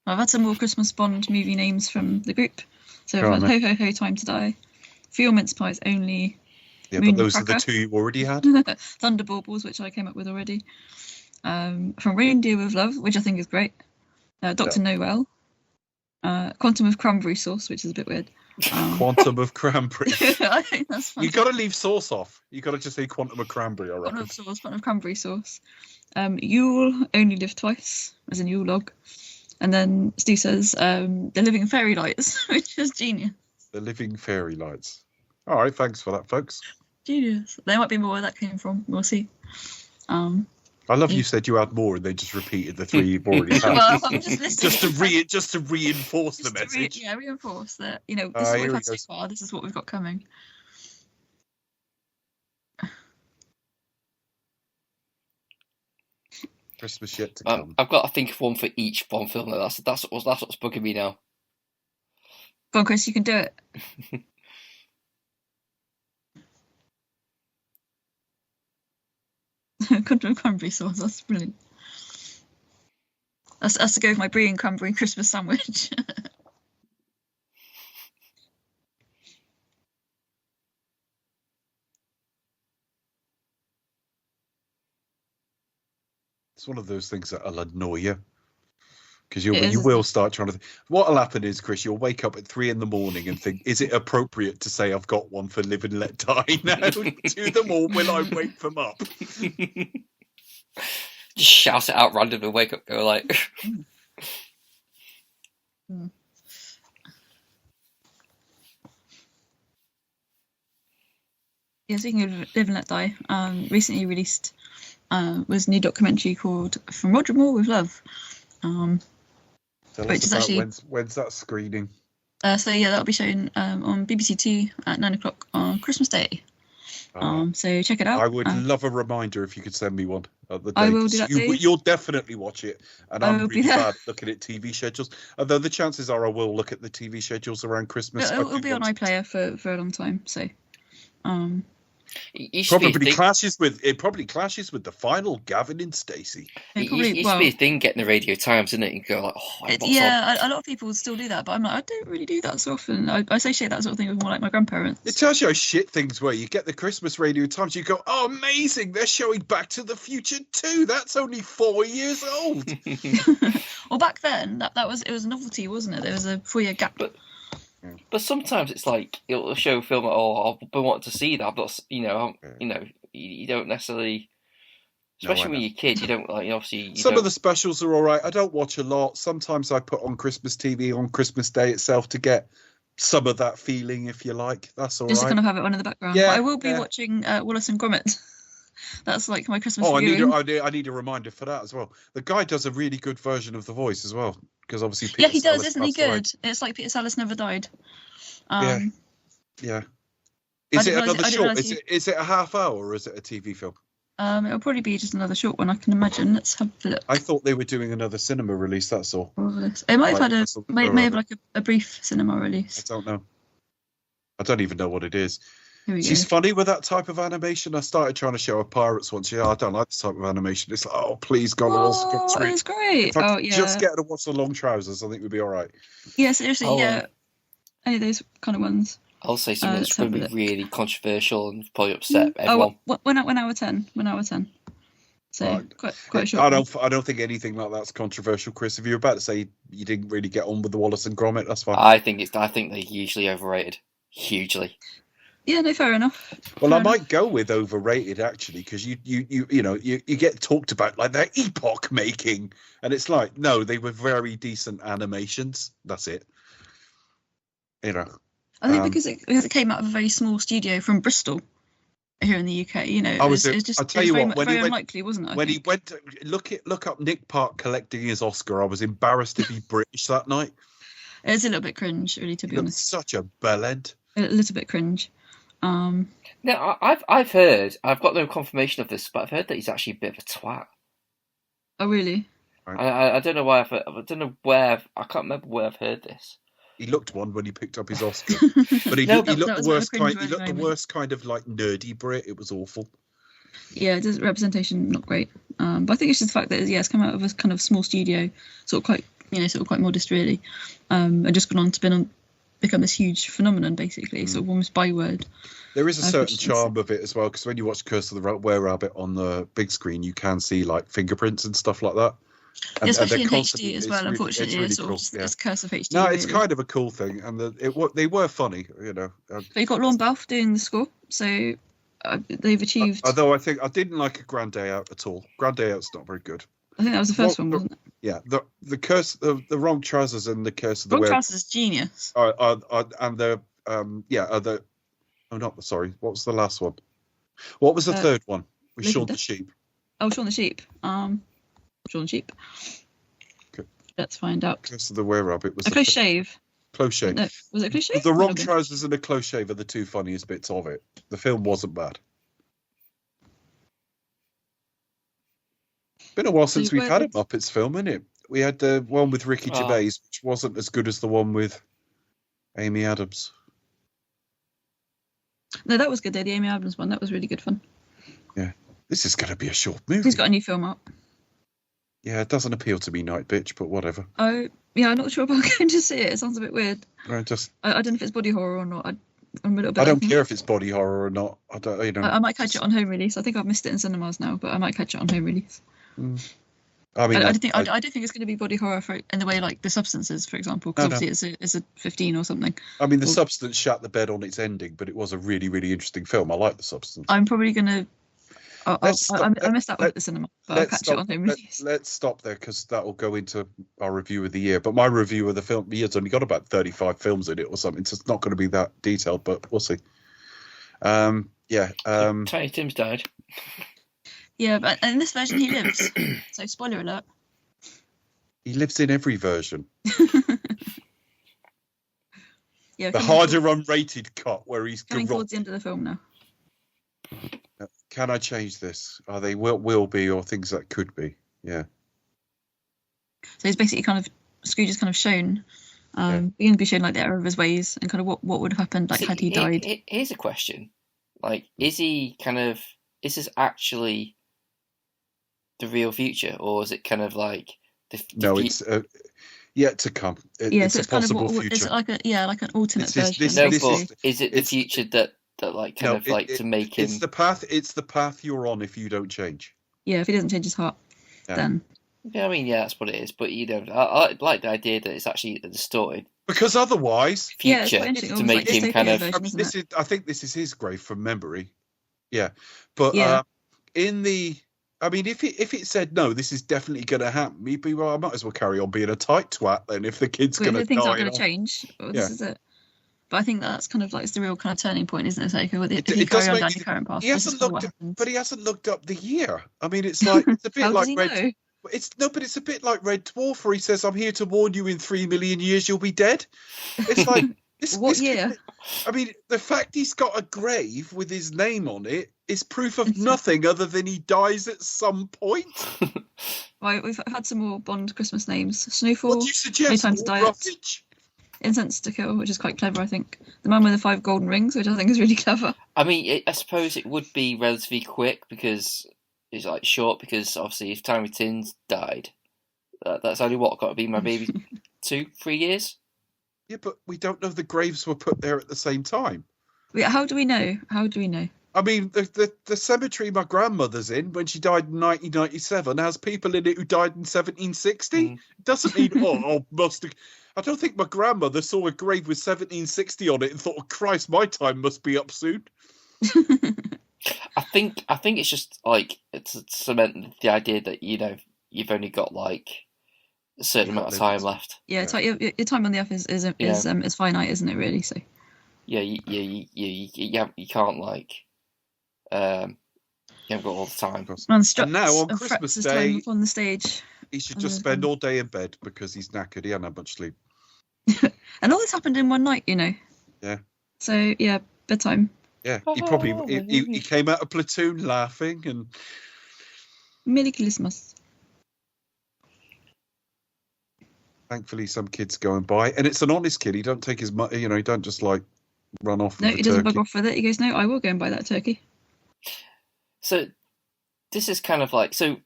I've had some more Christmas Bond movie names from the group. So I've had Ho Ho Ho, Time to Die, Feel Mince Pies Only. Yeah, but those are the 2 you already had. Thunderbaubles, which I came up with already. From Reindeer with Love, which I think is great. Dr. Noel. Quantum of Cranberry Sauce, which is a bit weird. Quantum of Cranberry. I think that's funny. You got to leave sauce off. You got to just say Quantum of Cranberry. I reckon. Quantum of Cranberry Sauce. You'll Only Live Twice, as in Yule Log. And then Stu says, The Living Fairy Lights, which is genius. The Living Fairy Lights. All right, thanks for that, folks. Genius. There might be more where that came from. We'll see. I love you said you had more and they just repeated the 3 you've already had. Well, I'm just to reinforce the message. Reinforce that. This is what we've had so far. This is what we've got coming. Christmas yet to come. I've got to think of one for each Bond film. That's what's bugging me now. Go on, Chris, you can do it. Quantum of Cranberry Sauce, that's brilliant. That's to go with my brie and cranberry Christmas sandwich. It's one of those things that'll annoy you Because you will start trying to. What'll happen is, Chris, you'll wake up at 3 a.m. and think, "Is it appropriate to say I've got one for Live and Let Die now to them, or will I wake them up?" Just shout it out randomly, wake up, go like. Yeah, speaking of Live and Let Die, recently released was a new documentary called From Roger Moore with Love. Tell us about actually, when's that screening? So yeah, that'll be shown on BBC Two at 9:00 on Christmas Day. So check it out. I would love a reminder if you could send me one at the day. I will do that. You'll definitely watch it, and I'm really bad at looking at TV schedules. Although the chances are I will look at the TV schedules around Christmas. It'll be on iPlayer for a long time. So. It probably clashes with the final Gavin and Stacey. It used to be a thing getting the Radio Times, isn't it? You go like, a lot of people still do that, but I'm like, I don't really do that so often. I associate that sort of thing with more like my grandparents. It tells you how shit things were. You get the Christmas Radio Times, you go, oh, amazing! They're showing Back to the Future 2. That's only 4 years old. Well, back then it was a novelty, wasn't it? There was a 4-year gap. But sometimes it's like it'll show a film. Oh, I've been wanting to see that. I've not, you don't necessarily, especially when you're a kid. You don't like. Obviously, some of the specials are all right. I don't watch a lot. Sometimes I put on Christmas TV on Christmas Day itself to get some of that feeling, if you like. That's all right. Just to kind of have it on in the background. Yeah, but I will be watching Wallace and Gromit. That's like my Christmas. I need a reminder for that as well. The guy does a really good version of the voice as well. Because obviously, Peter he does, Sallis isn't he good? Away. It's like Peter Sallis never died. Yeah. Is it another short? Is it a half hour or is it a TV film? It'll probably be just another short one, I can imagine. Let's have a look. I thought they were doing another cinema release. That's all. It might have had may have like a brief cinema release. I don't know. I don't even know what it is. She's funny with that type of animation. I started trying to show her Pirates once. Yeah, I don't like this type of animation. It's like, oh, please, God, it's great. If I just get her to watch the long trousers, I think we'd be all right. Yeah, seriously, any of those kind of ones. I'll say something that's going to be really controversial and probably upset everyone. When I was 10. So quite short. I don't think anything like that's controversial, Chris. If you're about to say you didn't really get on with the Wallace and Gromit, that's fine. I think they're hugely overrated, hugely. Yeah, no, fair enough. Well, I might go with overrated actually, because you get talked about like they're epoch making, and it's like no, they were very decent animations. That's it. I think because it came out of a very small studio from Bristol here in the UK. I'll tell you what, very unlikely, wasn't it? When he went to look up Nick Park collecting his Oscar, I was embarrassed to be British that night. It's a little bit cringe, really, to be honest. Such a bellend. A little bit cringe. Now, I've heard, I've got no confirmation of this, but I've heard that he's actually a bit of a twat. Oh, really? Right. I don't know why I don't know where I can't remember where I've heard this. He looked one when he picked up his Oscar, but he looked the worst kind. He looked the worst kind of like nerdy Brit. It was awful. Yeah, the representation not great. But I think it's just the fact that it's come out of a kind of small studio, sort of quite modest really, and just gone on to become this huge phenomenon, basically, sort of almost byword. There is a certain charm of it as well, because when you watch Curse of the Were-Rabbit on the big screen, you can see like fingerprints and stuff like that. And, especially in HD as well, unfortunately. It's really cool. It's Curse of HD. No, it's kind of a cool thing, and they were funny, But you got Lorne Balfe doing the score, so they've achieved. Although I think I didn't like A Grand Day Out at all. Grand Day Out's not very good. I think that was the first one, wasn't it? Yeah, the Curse, the Wrong Trousers and the Curse of the Wrong Trousers is genius. And the sorry, what was the last one? What was the third one? With Shaun the Sheep. Oh, Shaun the Sheep. Shaun the Sheep. Okay. Let's find out. Curse of the Were-Rabbit was a close shave. Close shave. No, was it a close shave? The Wrong Trousers and the Close Shave are the two funniest bits of it. The film wasn't bad. Been a while since we've had a Muppets film, isn't it? We had the one with Ricky Gervais, which wasn't as good as the one with Amy Adams. No, that was good though, the Amy Adams one. That was really good fun. Yeah. This is going to be a short movie. He's got a new film out. Yeah, it doesn't appeal to me, Night Bitch, but whatever. Oh, yeah, I'm not sure about going to see it. It sounds a bit weird. I don't know if it's body horror or not. I'm a little bit. I don't care if it's body horror or not. I don't. I might catch it on home release. I think I've missed it in cinemas now, but I might catch it on home release. I mean, I don't think it's going to be body horror in the way like The Substances, for example, because obviously it's a 15 or something. I mean, The Substance shat the bed on its ending, but it was a really, really interesting film. I like The Substance. I'm probably going to. I missed that one at the cinema, but I'll catch it on home release. Let's stop there because that will go into our review of the year. But my review of the film, the year's only got about 35 films in it or something, so it's not going to be that detailed, but we'll see. Tiny Tim's died. Yeah, but in this version he lives. So spoiler alert. He lives in every version. Yeah, the harder unrated cut where he's coming towards the end of the film now. Can I change this? Are they will be or things that could be? Yeah. So he's basically kind of Scrooge is kind of shown. Beginning to be shown like the error of his ways and kind of what would have happened like had he died. Here's a question: like, is this actually the real future, or is it kind of like it's yet to come. It's a possible future. It's like an alternate version. Is it the future that like kind of like to make him? It's the path you're on if you don't change. Yeah, if he doesn't change his heart, then. Yeah, I mean, that's what it is. But I like the idea that it's actually a distorted. Because otherwise, future to make him kind of. I think this is his grave from memory. Yeah, but in the. I mean, if it said no, this is definitely going to happen, he'd be I might as well carry on being a tight twat then. If the kid's going to die, things aren't going to change. This is it. But I think that's kind of like it's the real kind of turning point, isn't it? It's like, if he carry on down your current path, he hasn't looked up the year. I mean, it's like it's a bit like Red. But it's a bit like Red Dwarf, where he says, "I'm here to warn you. In 3 million years, you'll be dead." It's like what year? I mean, the fact he's got a grave with his name on it is proof of nothing other than he dies at some point. Right, we've had some more Bond Christmas names: Snowfall, what do you suggest? No Time to Die, Incense to Kill, which is quite clever, I think. The Man with the 5 Golden Rings, which I think is really clever. I mean, I suppose it would be relatively quick because it's like short. Because obviously, if Tiny Tim's died, that's only got to be maybe 2-3 years. Yeah, but we don't know the graves were put there at the same time. Yeah, how do we know? I mean, the cemetery my grandmother's in when she died in 1997 has people in it who died in 1760. It doesn't mean must have. I don't think my grandmother saw a grave with 1760 on it and thought, "Oh, Christ, my time must be up soon." I think it's just like it's cement the idea that you've only got like a certain amount of time left. Yeah, it's like your time on the earth is finite, isn't it? Really, so. Yeah, you can't like, you haven't got all the time. And now on Christmas Day, on the stage, he should just spend all day in bed because he's knackered. He hasn't had much sleep. And all this happened in one night, Yeah. So yeah, bedtime. Yeah, he probably he came out of Platoon laughing and. Merry Christmas. Thankfully, some kids going by, and it's an honest kid. He don't take his money. He don't just like run off. No, he doesn't bug off with it. He goes, "No, I will go and buy that turkey." So, this is kind of like the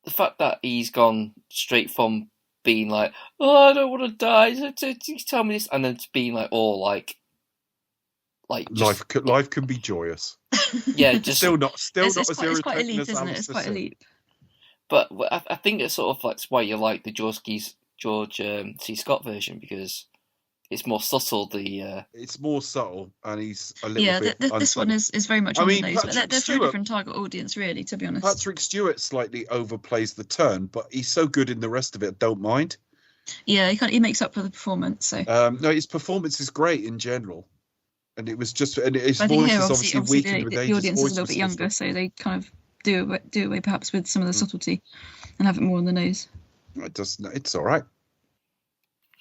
fact that he's gone straight from being like, "Oh, I don't want to die," to tell me this, and then to being like, all like just, life can be joyous. Yeah, just still not as irritating. It's quite elite, isn't it? It's quite elite. But I think it's sort of like why you like the George C. Scott version, because it's more subtle. It's more subtle, and he's a little bit. This one is very much on the nose, but they're for a different target audience, really. To be honest, Patrick Stewart slightly overplays the turn, but he's so good in the rest of it. Don't mind. Yeah, he makes up for the performance. So no, his performance is great in general, and it was just his voice is obviously weakened with age. The audience is a little bit younger, so they kind of do away perhaps with some of the subtlety and have it more on the nose. It's all right.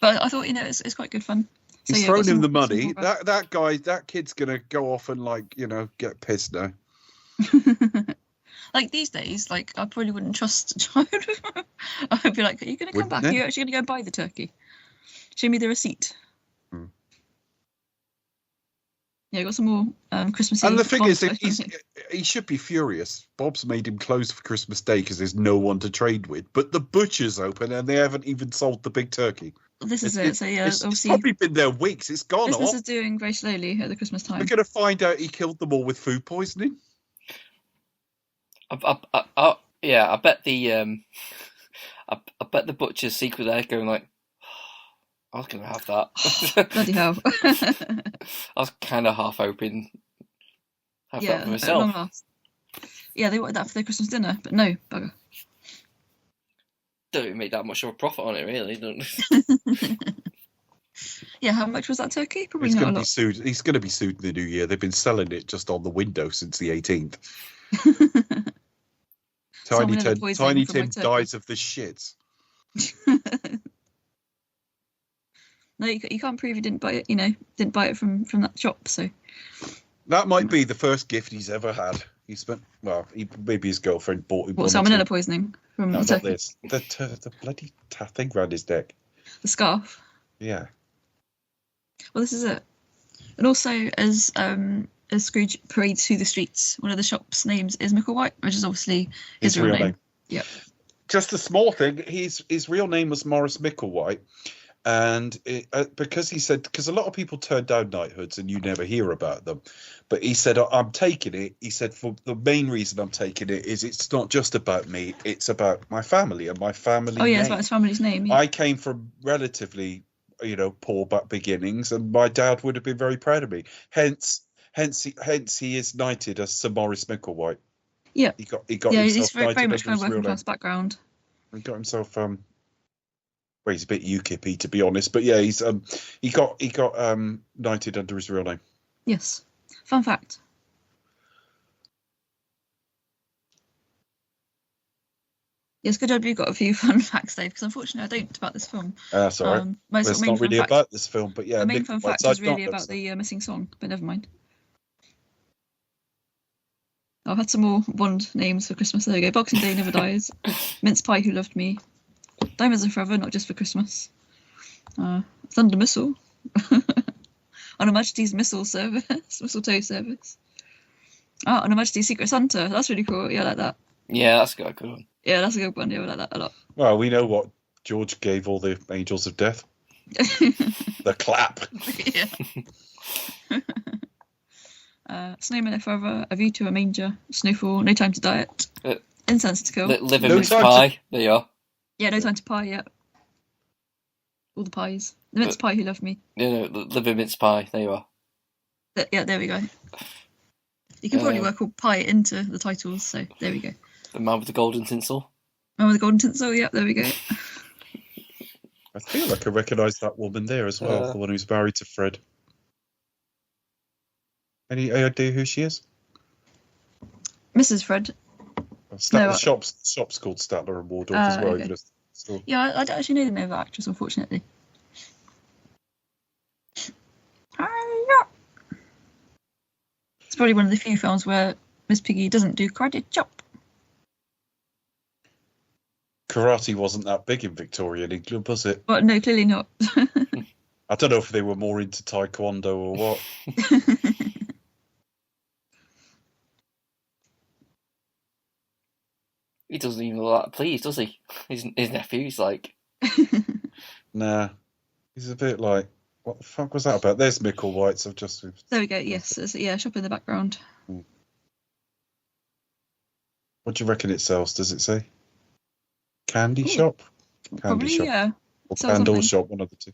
But I thought, it's quite good fun. So, he's thrown him the money. That kid's gonna go off and get pissed now. Like these days, like I probably wouldn't trust a child. I'd be like, "Are you gonna come back? Are you actually gonna go and buy the turkey? Show me the receipt." Yeah, got some more Christmas. And the thing is, he should be furious. Bob's made him close for Christmas Day because there's no one to trade with. But the butcher's open and they haven't even sold the big turkey. This is it. So yeah, it's obviously probably been there weeks. It's gone off. Business is doing very slowly at the Christmas time. We're going to find out he killed them all with food poisoning. Yeah, I bet the bet the butcher's secret there going like, I was going to have that. Bloody hell. I was kind of half hoping have that for At myself. long last. Yeah, they wanted that for their Christmas dinner, but no, bugger. Don't even make that much of a profit on it, really. Don't. Yeah, how much was that turkey? Probably He's not a going to be lot. sued. He's going to be sued in the new year. They've been selling it just on the window since the 18th. Tiny Tim dies of the shits. No, you can't prove you didn't buy it. Didn't buy it from that shop. So that might be the first gift he's ever had. He spent maybe his girlfriend bought him. What, salmonella poisoning from no, turkey? Not this. The bloody thing around his neck. The scarf. Yeah. Well, this is it. And also, as Scrooge parades through the streets, one of the shop's names is Micklewhite, which is obviously his real name. Yeah. Just a small thing. His real name was Maurice Micklewhite, and because a lot of people turn down knighthoods and you never hear about them, but he said, I'm taking it. He said, for the main reason I'm taking it is it's not just about me, it's about my family and my family. Oh yeah, it's about his family's name. Yeah. I came from relatively, poor beginnings, and my dad would have been very proud of me. Hence he is knighted as Sir Maurice Micklewhite. Yeah, he got yeah, himself he's very much kind of working real class name. background. He got himself well, he's a bit UKIP-y, to be honest, but yeah, he got knighted under his real name. Yes. Fun fact. Yes, good job. You've got a few fun facts, Dave, because unfortunately I don't about this film. That's all right. It's not really about this film, but yeah. The main fun fact is really about the missing song, but never mind. I've had some more Bond names for Christmas. There we go. Boxing Day Never Dies. Mince Pie Who Loved Me. Diamonds Are Forever, Not Just for Christmas. Thunder Missile. On Her Majesty's Mistletoe Service. On Her Majesty's Secret Santa. That's really cool. Yeah, I like that. Yeah, that's got a good one. Yeah, that's a good one. Yeah, I like that a lot. Well, we know what George gave all the angels of death. The clap. Yeah. Snowman Forever, A View to a Manger, Snowfall, No Time to Diet, Incense to Kill. Live in Mince Pie. There you are. Yeah, No Time to Pie, yeah. All the pies. The Mince Pie Who Loved Me. Yeah, no, Live in Mince Pie. There you are. Yeah, there we go. You can probably work all pie into the titles, so there we go. The Man with the Golden Tinsel. Man with the Golden Tinsel, yeah, there we go. I feel like I recognise that woman there as well, the one who's married to Fred. Any idea who she is? Mrs. Fred. The shop's called Statler and Waldorf as well. Okay. Yeah, I don't actually know the name of the actress, unfortunately. It's probably one of the few films where Miss Piggy doesn't do karate chop. Karate wasn't that big in Victorian England, was it? Well, no, clearly not. I don't know if they were more into Taekwondo or what. He doesn't even look that pleased, does he? His nephew's like... Nah. He's a bit like, what the fuck was that about? There's Micklewhite. I've just... There we go, yes. Yeah, shop in the background. What do you reckon it sells, does it say? Candy shop? Probably, shop. Yeah. Or candle shop, one of the two.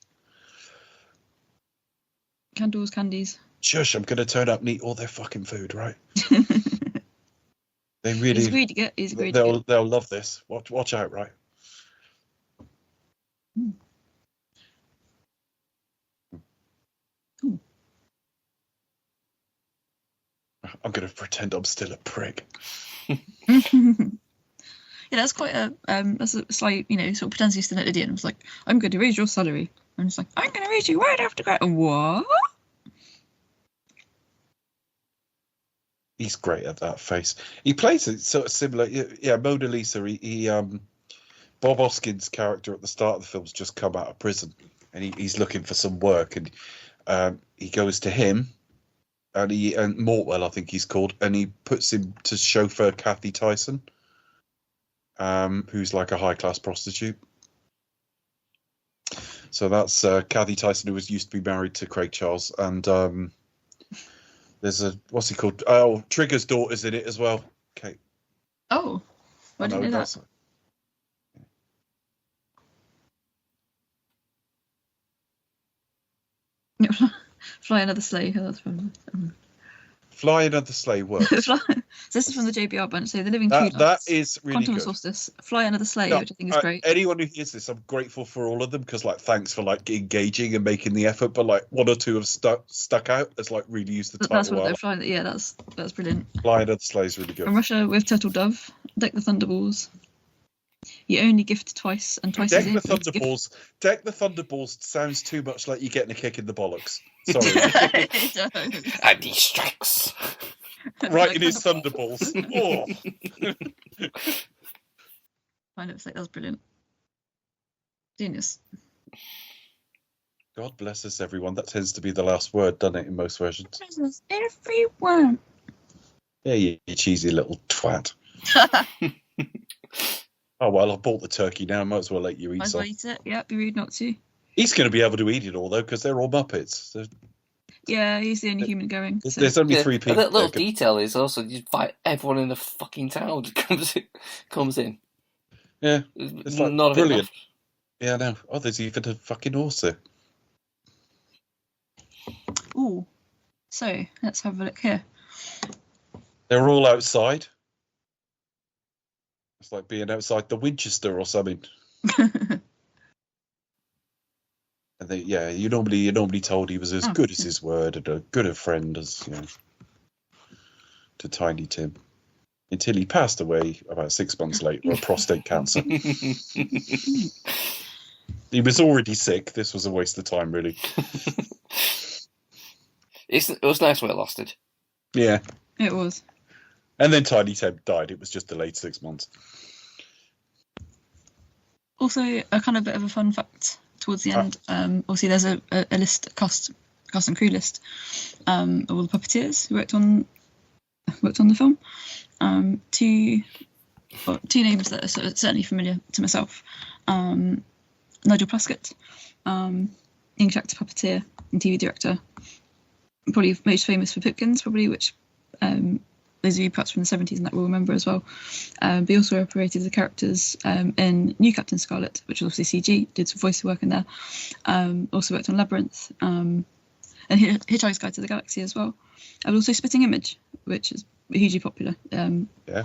Candles, candies. Shush, I'm going to turn up and eat all their fucking food, right? They really... He's greedy. They'll love this. Watch out, right? I'm going to pretend I'm still a prick. Yeah, that's quite that's a slight, sort of pretends he's still at Idiot. It's like, I'm going to raise your salary. And it's like, I'm going to raise you right after grad. What? He's great at that face. He plays it sort of similar. Yeah, Mona Lisa. Bob Hoskins' character at the start of the film's just come out of prison, and he's looking for some work, and he goes to him, and Mortwell, I think he's called, and he puts him to chauffeur Kathy Tyson, who's like a high class prostitute. So that's Kathy Tyson, who used to be married to Craig Charles, and there's what's he called? Oh, Trigger's daughter's in it as well. Kate. Oh, I didn't know that. Fly another sleigh. Oh, that's fun. Fly Another Sleigh works. So this is from the JBR bunch. So The Living Tree That is really Quantum good. Solstice, Fly Another Sleigh, No, which I think is great. Anyone who hears this, I'm grateful for all of them because, like, thanks for like engaging and making the effort. But like, one or two have stuck out as like really used the title. That's what well. they're flying. Yeah, that's brilliant. Fly Another Sleigh is really good. From Russia with Turtle Dove, Deck the Thunderballs. You only gift twice, and twice Deck is the Thunderballs. Deck the Thunderballs sounds too much like you're getting a kick in the bollocks. Sorry. It does. And he strikes. Right in his Thunderballs. Oh. I know, it's like, that was brilliant. Genius. God bless us, everyone. That tends to be the last word, doesn't it, in most versions? Bless everyone. Yeah, you cheesy little twat. Oh, well, I bought the turkey now. I might as well let you eat Might as some. well eat it. Yeah, be rude not to. He's going to be able to eat it all, though, because they're all Muppets. So Yeah, he's the only human going. So. there's only 3 people. That little detail is also you fight everyone in the fucking town that comes in. Yeah, it's like Not brilliant. Yeah, I know. Oh, there's even a fucking horse there. Ooh. So, let's have a look here. They're all outside. It's like being outside the Winchester or something. And you're normally told he was as good as his word and a good a friend as to Tiny Tim, until he passed away about 6 months later of prostate cancer. He was already sick. This was a waste of time, really. It was nice while it lasted. Yeah, It was. and then Tiny Tim died. It was just delayed 6 months. Also, a kind of bit of a fun fact towards the end. Obviously, there's a list, cast and crew list, of all the puppeteers who worked on the film. Two names that are certainly familiar to myself. Nigel Plaskett, English actor, puppeteer, and TV director. Probably most famous for Pipkins, which those of you perhaps from the 70s and that will remember as well. But he also operated the characters in New Captain Scarlet, which was obviously CG, did some voice work in there. Also worked on Labyrinth and Hitchhiker's Guide to the Galaxy as well. And also Spitting Image, which is hugely popular. Yeah.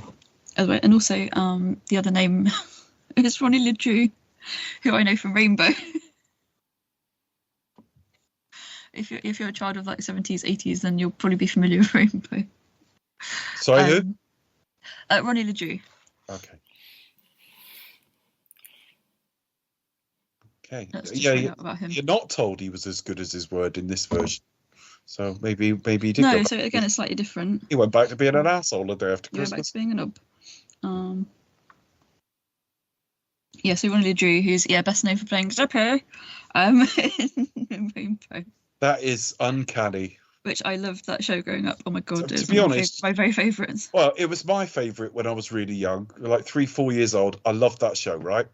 As well. And also the other name is Ronnie LeDrew, who I know from Rainbow. If you're a child of like 70s, 80s, then you'll probably be familiar with Rainbow. Sorry, who? Ronnie LeDrew. Okay. Okay. Let's just Yeah, find out about him. you're not told he was as good as his word in this version. So maybe he did. No, go back. so again, it's slightly different. He went back to being an asshole the day after He went back Christmas. to being a knob. Yeah, so Ronnie LeDrew, who's best known for playing Zippy in Rainbow. That is uncanny. Which I loved that show growing up. Oh my god, To it's be honest, my very favourites. Well, it was my favourite when I was really young, like 3-4 years old. I loved that show, right?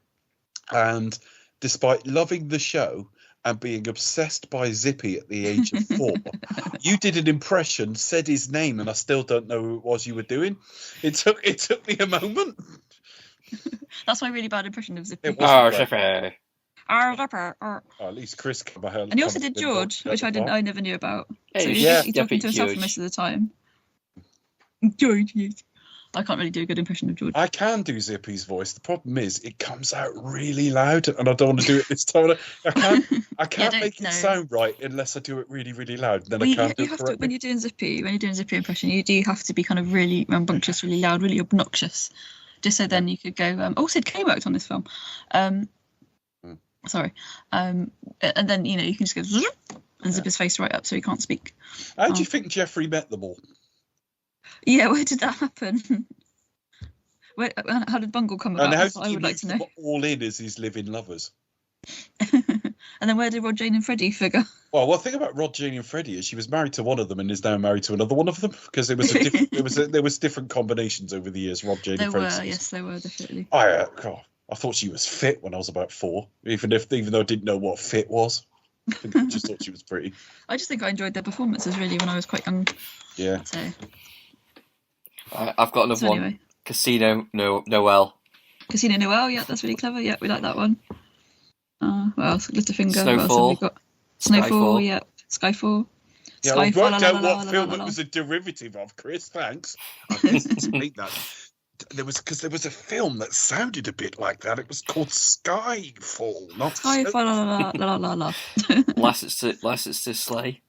And despite loving the show and being obsessed by Zippy at the age of 4, you did an impression, said his name, and I still don't know who it was you were doing. It took me a moment. That's my really bad impression of Zippy. Oh, Zippy. Oh, at least Chris came behind. and he also did George, which I never knew about. Hey, So yeah, he's talking to himself George. most of the time. George, yes. I can't really do a good impression of George. I can do Zippy's voice. The problem is it comes out really loud, and I don't want to do it this time. I can't make it sound right unless I do it really, really loud. Then I can't do it correctly. When you're doing Zippy impression, you do have to be kind of really rambunctious, really loud, really obnoxious, just so then you could go. Sid Kay worked on this film. Sorry, and then you can just go and zip his face right up so he can't speak. How do you think Jeffrey met them all? Yeah, where did that happen? How did Bungle come about? And how That's did what I he would like move to know. them all in as his living lovers? And then where did Rod, Jane, and Freddie figure? Well, one thing about Rod, Jane, and Freddie is she was married to one of them and is now married to another one of them because there was different combinations over the years. Rod, Jane, and Freddie. Yes, there were definitely. I thought she was fit when I was about 4, even though I didn't know what fit was. I just thought she was pretty. I just think I enjoyed their performances really when I was quite young. Yeah. So. I've got another one. Anyway. Casino Noel. Casino Noel, yeah, that's really clever. Yeah, we like that one. What else? Littlefinger. Snowfall. What else have we got? Snowfall, Skyfall. yeah. Skyfall. Yeah, I worked out what film it was a derivative of, Chris. Thanks. I hate that. There was a film that sounded a bit like that. It was called Skyfall, not Skyfall. La la la la. License to Slay.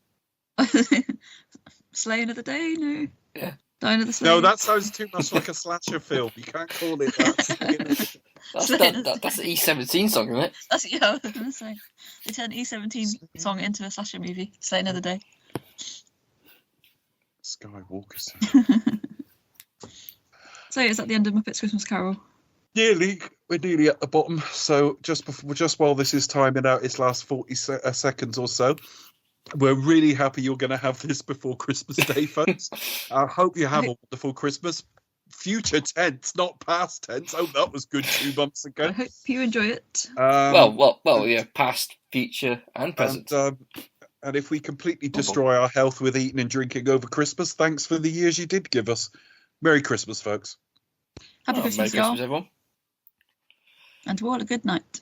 Slaying of the Day, no. Yeah. Dying of the Slay. No, that sounds too much like a slasher film. You can't call it that. That's an E17 song, isn't it? That's, yeah, I was going to say. They turned an E17 song into a slasher movie. Slaying of the Day. Skywalker. So is that the end of Muppets Christmas Carol? We're nearly at the bottom. So just while this is timing out its last 40 seconds or so, we're really happy you're going to have this before Christmas Day, folks. I hope you have a wonderful Christmas. Future tense, not past tense. Oh, that was good 2 months ago. I hope you enjoy it. Yeah, past, future, and present. And if we completely destroy our health with eating and drinking over Christmas, thanks for the years you did give us. Merry Christmas, folks. Happy Christmas, Merry Christmas, everyone. And to all a good night.